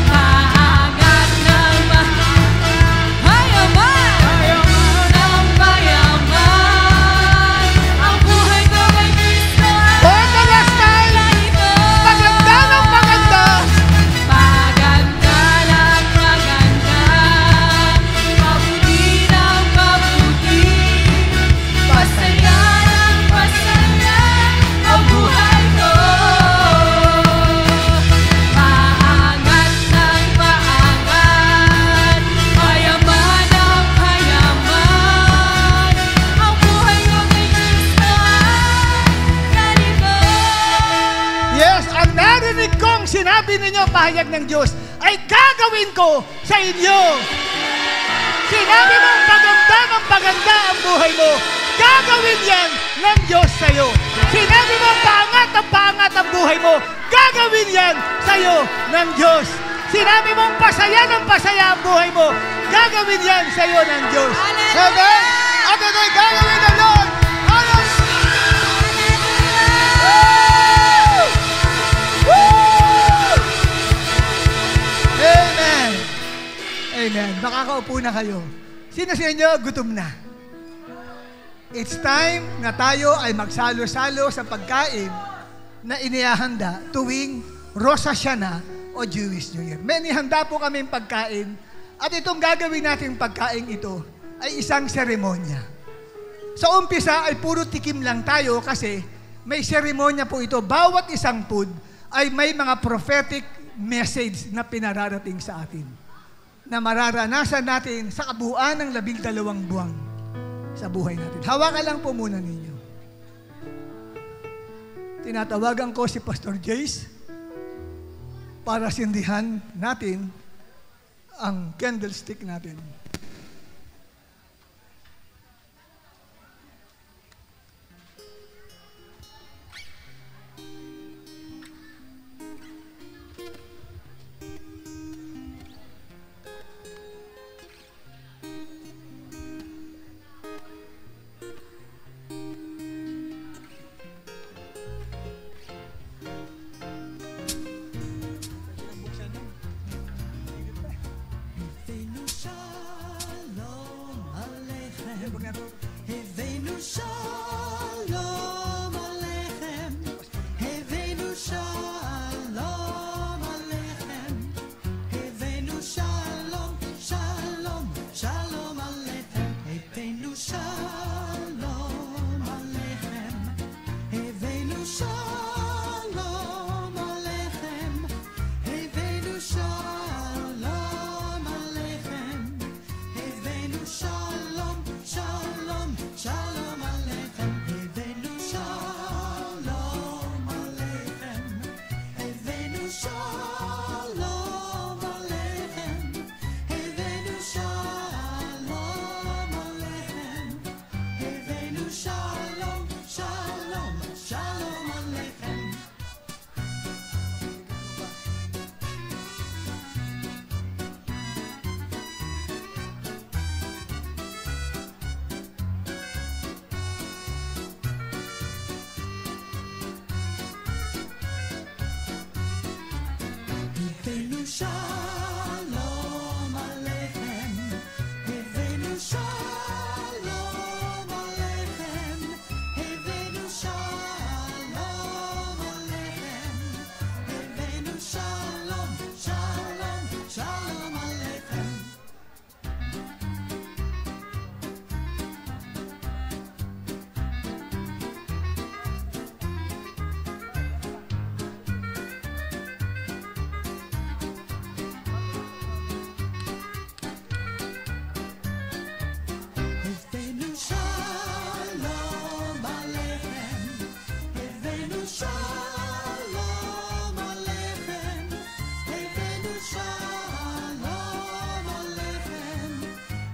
Paangat ng mayaman, ng mayaman, ang buhay ko kay Kristo For the last time, ganito. maganda ng maganda. Paganda ng maganda, mabuti ng mabuti, masaya ng masaya ang buhay ko. Paangat ng paangat, mayaman ng mayaman, ang buhay ko kay Kristo ay ganito. Yes, ang narinig kong sinabi ninyo, pahayag ng Diyos, ay gagawin ko sa inyo. Sinabi mong paganda ng paganda ang buhay mo, gagawin yan ng Diyos sa'yo. Sinabi mong paangat ang buhay mo, gagawin yan sa'yo ng Diyos. Sinabi mong pasaya ng pasaya ang buhay mo, gagawin yan sa'yo ng Diyos. Amen? At ito'y gagawin ng Lord. Woo! Woo! Amen. Amen. Makakaupo na kayo. Sino sa inyo gutom na? It's time na tayo ay magsalo-salo sa pagkain na inihahanda tuwing Rosh Hashanah o Jewish New Year. May nihanda po kaming pagkain at itong gagawin nating pagkain ito ay isang seremonya. Sa umpisa ay puro tikim lang tayo kasi may seremonya po ito. Bawat isang food ay may mga prophetic message na pinararating sa atin na mararanasan natin sa kabuuan ng 12 buwan sa buhay natin. Hawakan lang po muna ninyo. Tinatawagan ko si Pastor Jace. para sindihan natin ang candlestick natin. Hevenu shalom aleichem, Hevenu shalom aleichem, Hevenu shalom, shalom, shalom aleichem, Hevenu shalom aleichem, Hevenu shalom aleichem, Hevenu shalom aleichem, Hevenu shalom, shalom, shalom aleichem, Hevenu shalom aleichem, Hevenu shalom aleichem, Hevenu shalom aleichem, Hevenu shalom, shalom, shalom aleichem. Hevenu shalom aleichem, Hevenu shalom aleichem, Hevenu shalom aleichem, Hevenu shalom, shalom, shalom aleichem. Hevenu shalom aleichem, Hevenu shalom aleichem, Hevenu shalom aleichem,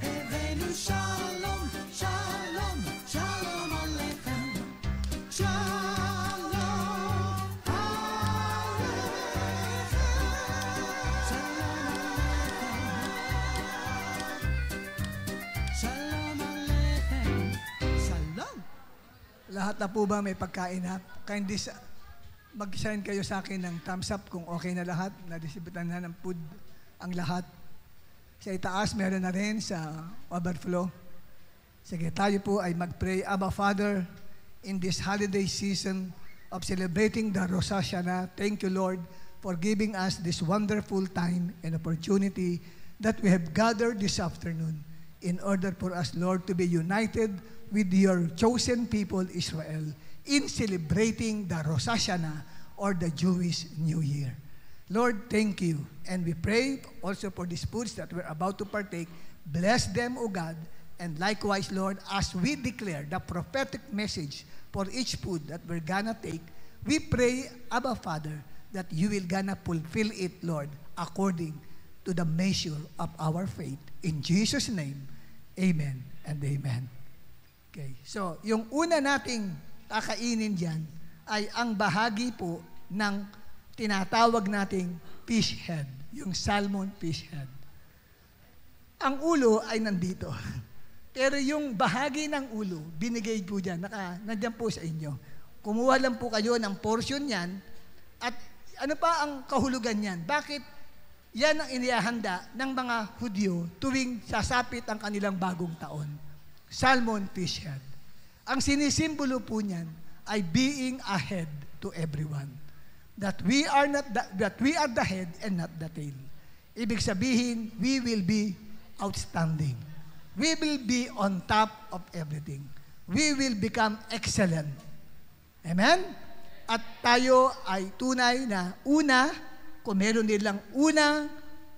Hevenu shalom, shalom, shalom aleichem. Shalom aleichem, shalom aleichem, shalom. Lahat na po ba may pagkain na? Kindly mag-send kayo sa akin ng thumbs up kung okay na lahat, na-distributan na ng food ang lahat. Sa itaas, meron na rin sa overflow. Sige, tayo po ay mag-pray. Abba Father, in this holiday season of celebrating the Rosh Hashanah, thank you, Lord, for giving us this wonderful time and opportunity that we have gathered this afternoon in order for us, Lord, to be united with your chosen people, Israel, in celebrating the Rosh Hashanah or the Jewish New Year. Lord, thank you. And we pray also for these foods that we're about to partake. Bless them, O God. And likewise, Lord, as we declare the prophetic message for each food that we're gonna take, we pray, Abba Father, that you will gonna fulfill it, Lord, according to the measure of our faith. In Jesus' name, amen and amen. Okay, so yung una nating kakainin dyan ay ang bahagi po ng tinatawag nating fish head, yung salmon fish head. Ang ulo ay nandito. Pero yung bahagi ng ulo, binigay po dyan, nandyan po sa inyo. Kumuha lang po kayo ng portion yan at ano pa ang kahulugan yan? Bakit yan ang inihahanda ng mga Hudyo tuwing sasapit ang kanilang bagong taon? Salmon fish head. Ang sinisimbolo po niyan ay being a head to everyone. That we are the head and not the tail. Ibig sabihin, we will be outstanding. We will be on top of everything. We will become excellent. Amen? At tayo ay tunay na una, kung meron nilang unang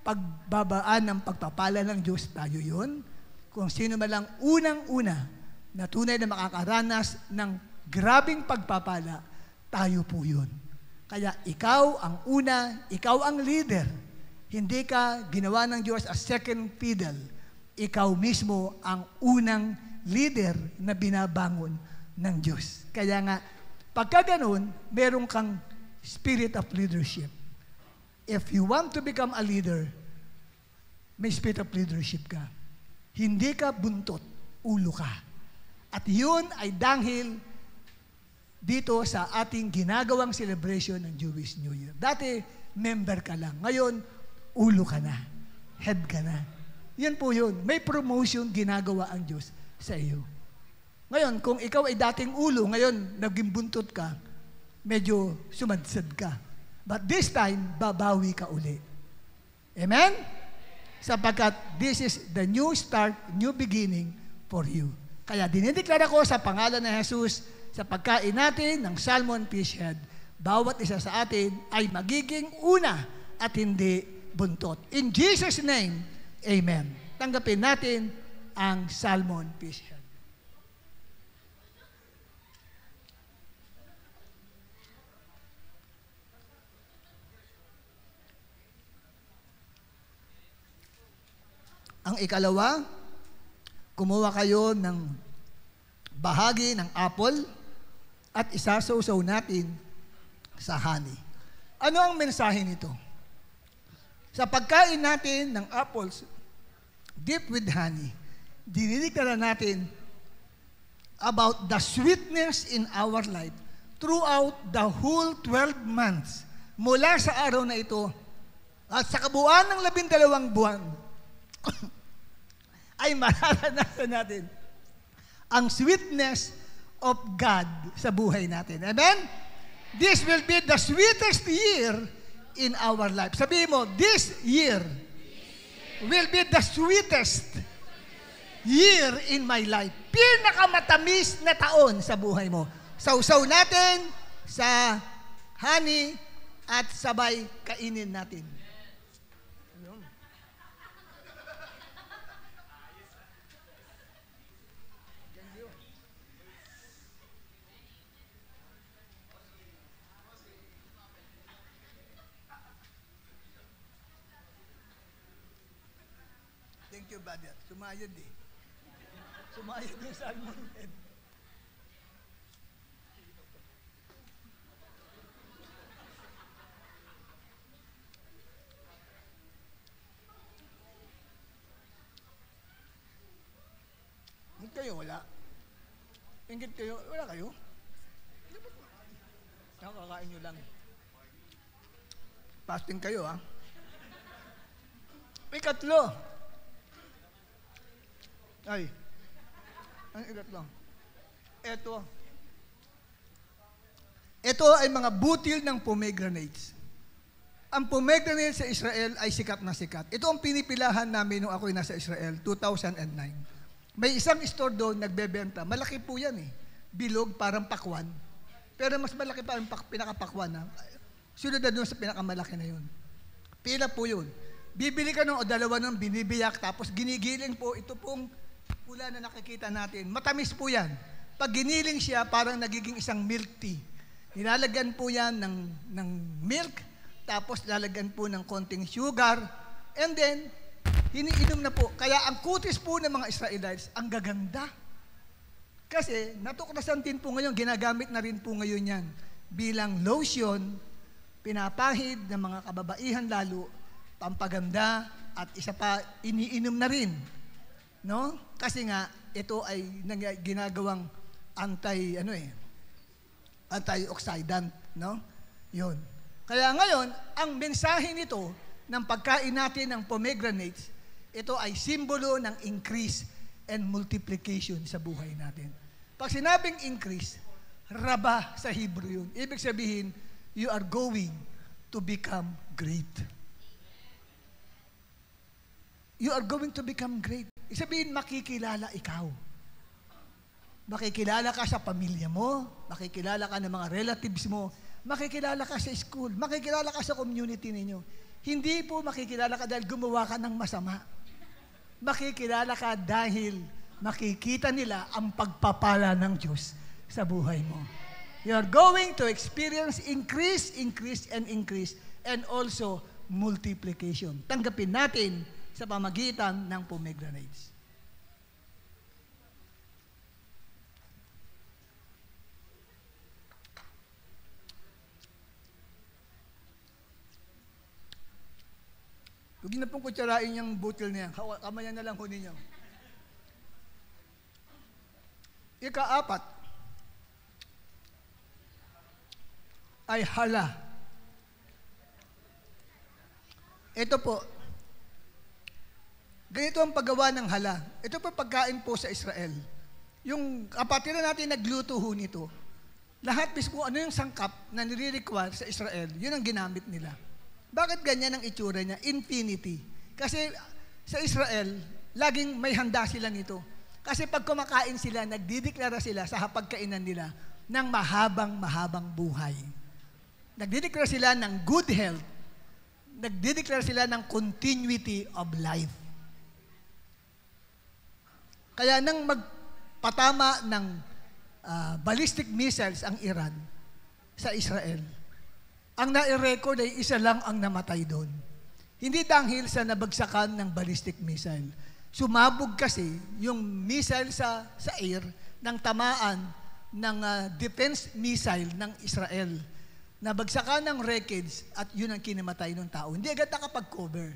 pagbabaan ng pagpapala ng Diyos, tayo yun. Kung sino man lang unang-una na tunay na makakaranas ng grabing pagpapala, tayo po yun. Kaya ikaw ang una, ikaw ang leader. Hindi ka ginawa ng Diyos as second fiddle. Ikaw mismo ang unang leader na binabangon ng Diyos. Kaya nga, pagka ganun, meron kang spirit of leadership. If you want to become a leader, may spirit of leadership ka. Hindi ka buntot, ulo ka. At yun ay dahil dito sa ating ginagawang celebration ng Jewish New Year. Dati, member ka lang. Ngayon, ulo ka na. Head ka na. Yan po yun. May promotion ginagawa ang Diyos sa iyo. Ngayon, kung ikaw ay dating ulo, ngayon, naging buntot ka, medyo sumadsad ka. But this time, babawi ka uli. Amen? Sapagkat this is the new start, new beginning for you. Kaya dinideklara ko sa pangalan ng Jesus, sa pagkain natin ng salmon fish head, bawat isa sa atin ay magiging una at hindi buntot. In Jesus' name, amen. Tanggapin natin ang salmon fish head. Ang ikalawa, kumuha kayo ng bahagi ng apple at isasawsaw natin sa honey. Ano ang mensahe nito? Sa pagkain natin ng apples deep with honey, dinideklara natin about the sweetness in our life throughout the whole 12 months mula sa araw na ito at sa kabuuan ng 12 buwan ay mararanasan natin ang sweetness of God sa buhay natin. Amen? This will be the sweetest year in our life. Sabihin mo, this year will be the sweetest year in my life. Pinakamatamis na taon sa buhay mo. Sausaw natin sa honey at sabay kainin natin. Thank you, brother. Sumayad eh. Sumayad yung salmon head. Ingit kayo, wala. Ingit kayo, wala kayo. Nakakain nyo lang. Fasting kayo, ha? Ikatlo. Ay, ang ikatlo. Ito ay mga butil ng pomegranates. Ang pomegranate sa Israel ay sikat na sikat. Ito ang pinipilahan namin nung ako'y nasa Israel, 2009. May isang store doon nagbebenta. Malaki po yan eh. Bilog, parang pakwan. Pero mas malaki pa ang pinakapakwan. Sunod na doon sa pinakamalaki na yun. Pila po yun. Bibili ka nung o dalawa nung binibiyak, tapos ginigiling po, ito pong pula na nakikita natin. Matamis po yan. Pag giniling siya, parang nagiging isang milk tea. Nilalagyan po yan ng milk, tapos lalagyan po ng konting sugar, and then, hiniinom na po. Kaya ang kutis po ng mga Israelites, ang gaganda. Kasi, natuklasan din po ngayon, ginagamit na rin po ngayon yan bilang lotion, pinapahid ng mga kababaihan lalo, pampaganda, at isa pa, iniinom na rin. No? Kasi nga, ito ay ginagawang antioxidant, no? Yun. Kaya ngayon, ang mensahe nito ng pagkain natin ng pomegranates, ito ay simbolo ng increase and multiplication sa buhay natin. Pag sinabing increase, raba sa Hebrew yun. Ibig sabihin, you are going to become great. You are going to become great. Ibig sabihin, makikilala ikaw. Makikilala ka sa pamilya mo, makikilala ka ng mga relatives mo, makikilala ka sa school, makikilala ka sa community ninyo. Hindi po makikilala ka dahil gumawa ka ng masama. Makikilala ka dahil makikita nila ang pagpapala ng Diyos sa buhay mo. You're going to experience increase, increase, and increase, and also multiplication. Tanggapin natin sa pamagitan ng pomegranates. Huwag na pong kutsarain yung butil niya. Kamayan na lang ho ninyo. Ika-4 ay hala. Ito po, ganito ang paggawa ng hala. Ito po pagkain po sa Israel. Yung kapatiran natin nagluto ho nito, lahat mismo ano yung sangkap na nire-require sa Israel, yun ang ginamit nila. Bakit ganyan ang itsura niya? Infinity. Kasi sa Israel, laging may handa sila nito. Kasi pag kumakain sila, nagdideklara sila sa hapagkainan nila ng mahabang buhay. Nagdideklara sila ng good health. Nagdideklara sila ng continuity of life. Kaya nang magpatama ng ballistic missiles ang Iran sa Israel, ang nai-record ay isa lang ang namatay doon. Hindi dahil sa nabagsakan ng ballistic missile. Sumabog kasi yung missile sa air ng tamaan ng defense missile ng Israel. Nabagsakan ng wreckage at yun ang kinamatay ng tao. Hindi agad nakapag-cover.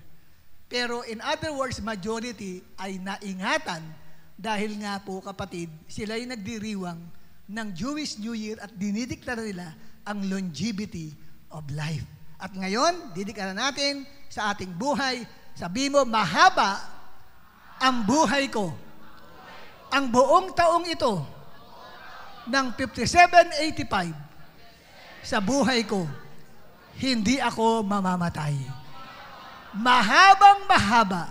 Pero in other words, majority ay naingatan dahil nga po kapatid, sila ay nagdiriwang ng Jewish New Year at dinideklara nila ang longevity of life. At ngayon, didiklara natin sa ating buhay, sabi mo, mahaba ang buhay ko. Ang buong taong ito ng 5785 sa buhay ko, hindi ako mamamatay. Mahabang mahaba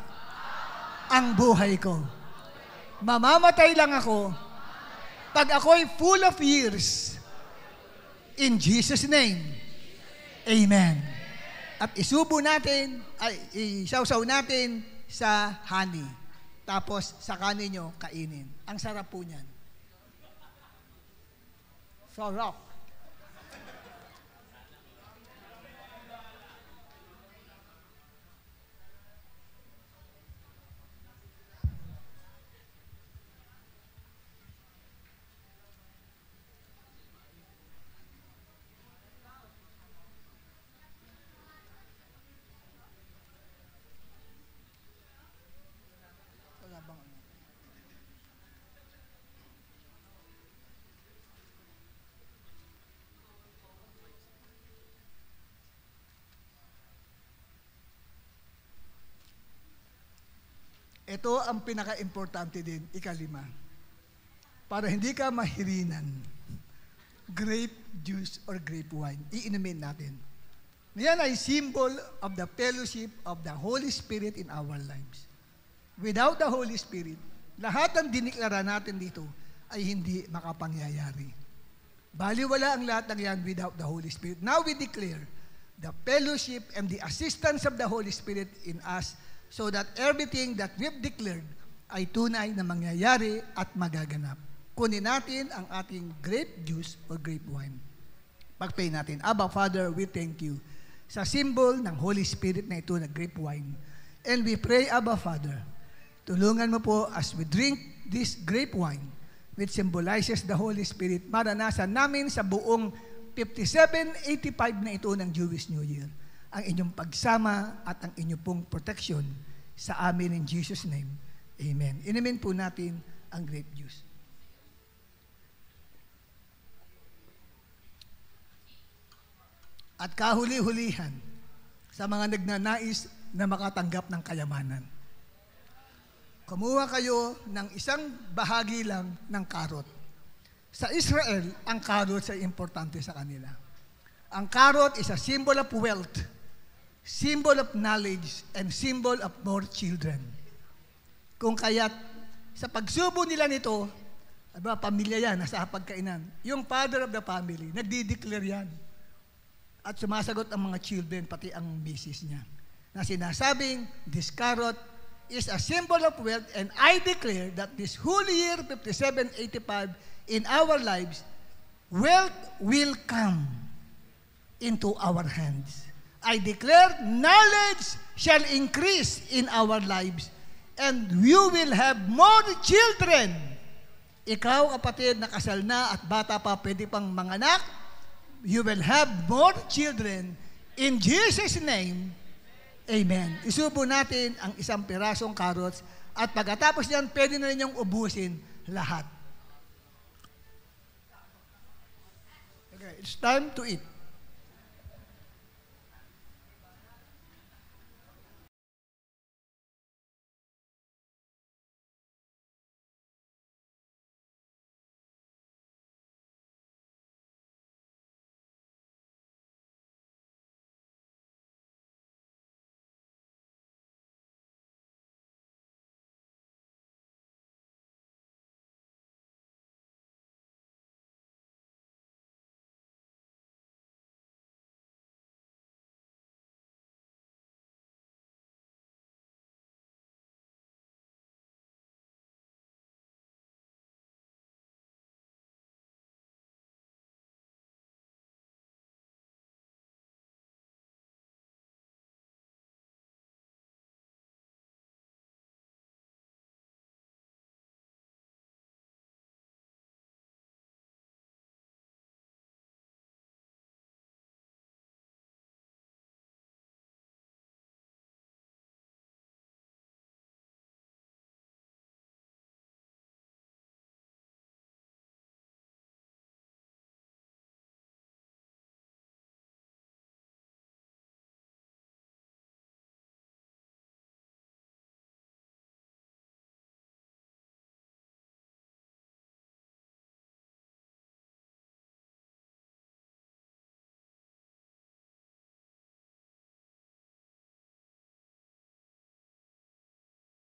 ang buhay ko. Mamamatay lang ako pag ako'y full of years. In Jesus' name. Amen. At isubo natin, ay isawsaw natin sa honey. Tapos sa kanin nyo, kainin. Ang sarap po niyan. Sarap. Ito ang pinaka-importante din, ikalima. Para hindi ka mahirinan, grape juice or grape wine, iinumin natin. Yan ay symbol of the fellowship of the Holy Spirit in our lives. Without the Holy Spirit, lahat ng diniklara natin dito ay hindi makapangyayari. Baliwala ang lahat ng yan without the Holy Spirit. Now we declare the fellowship and the assistance of the Holy Spirit in us so that everything that we've declared ay tunay na mangyayari at magaganap. Kunin natin ang ating grape juice or grape wine. Pag-pray natin, Abba Father, we thank you sa symbol ng Holy Spirit na ito na grape wine. And we pray, Abba Father, tulungan mo po as we drink this grape wine which symbolizes the Holy Spirit, maranasan namin sa buong 5785 na ito ng Jewish New Year ang inyong pagsama at ang inyong pong protection sa amin in Jesus' name. Amen. Inumin po natin ang grape juice. At kahuli-hulihan sa mga nagnanais na makatanggap ng kayamanan. Kumuha kayo ng isang bahagi lang ng karot. Sa Israel, ang karot ay importante sa kanila. Ang karot is a symbol of wealth, symbol of knowledge, and symbol of more children. Kung kaya't sa pagsubo nila nito, pamilya yan, nasa pagkainan. Yung father of the family, nagdi-declare yan. At sumasagot ang mga children, pati ang misis niya. Na sinasabing, this carrot is a symbol of wealth, and I declare that this whole year, 5785, in our lives, wealth will come into our hands. I declare, knowledge shall increase in our lives, and you will have more children. Ikaw, kapatid, na kasal na at bata pa, pwede pang manganak, you will have more children. In Jesus' name, amen. Isubo natin ang isang pirasong carrots at pagkatapos niyan, pwede na ninyong ubusin lahat. Okay, it's time to eat.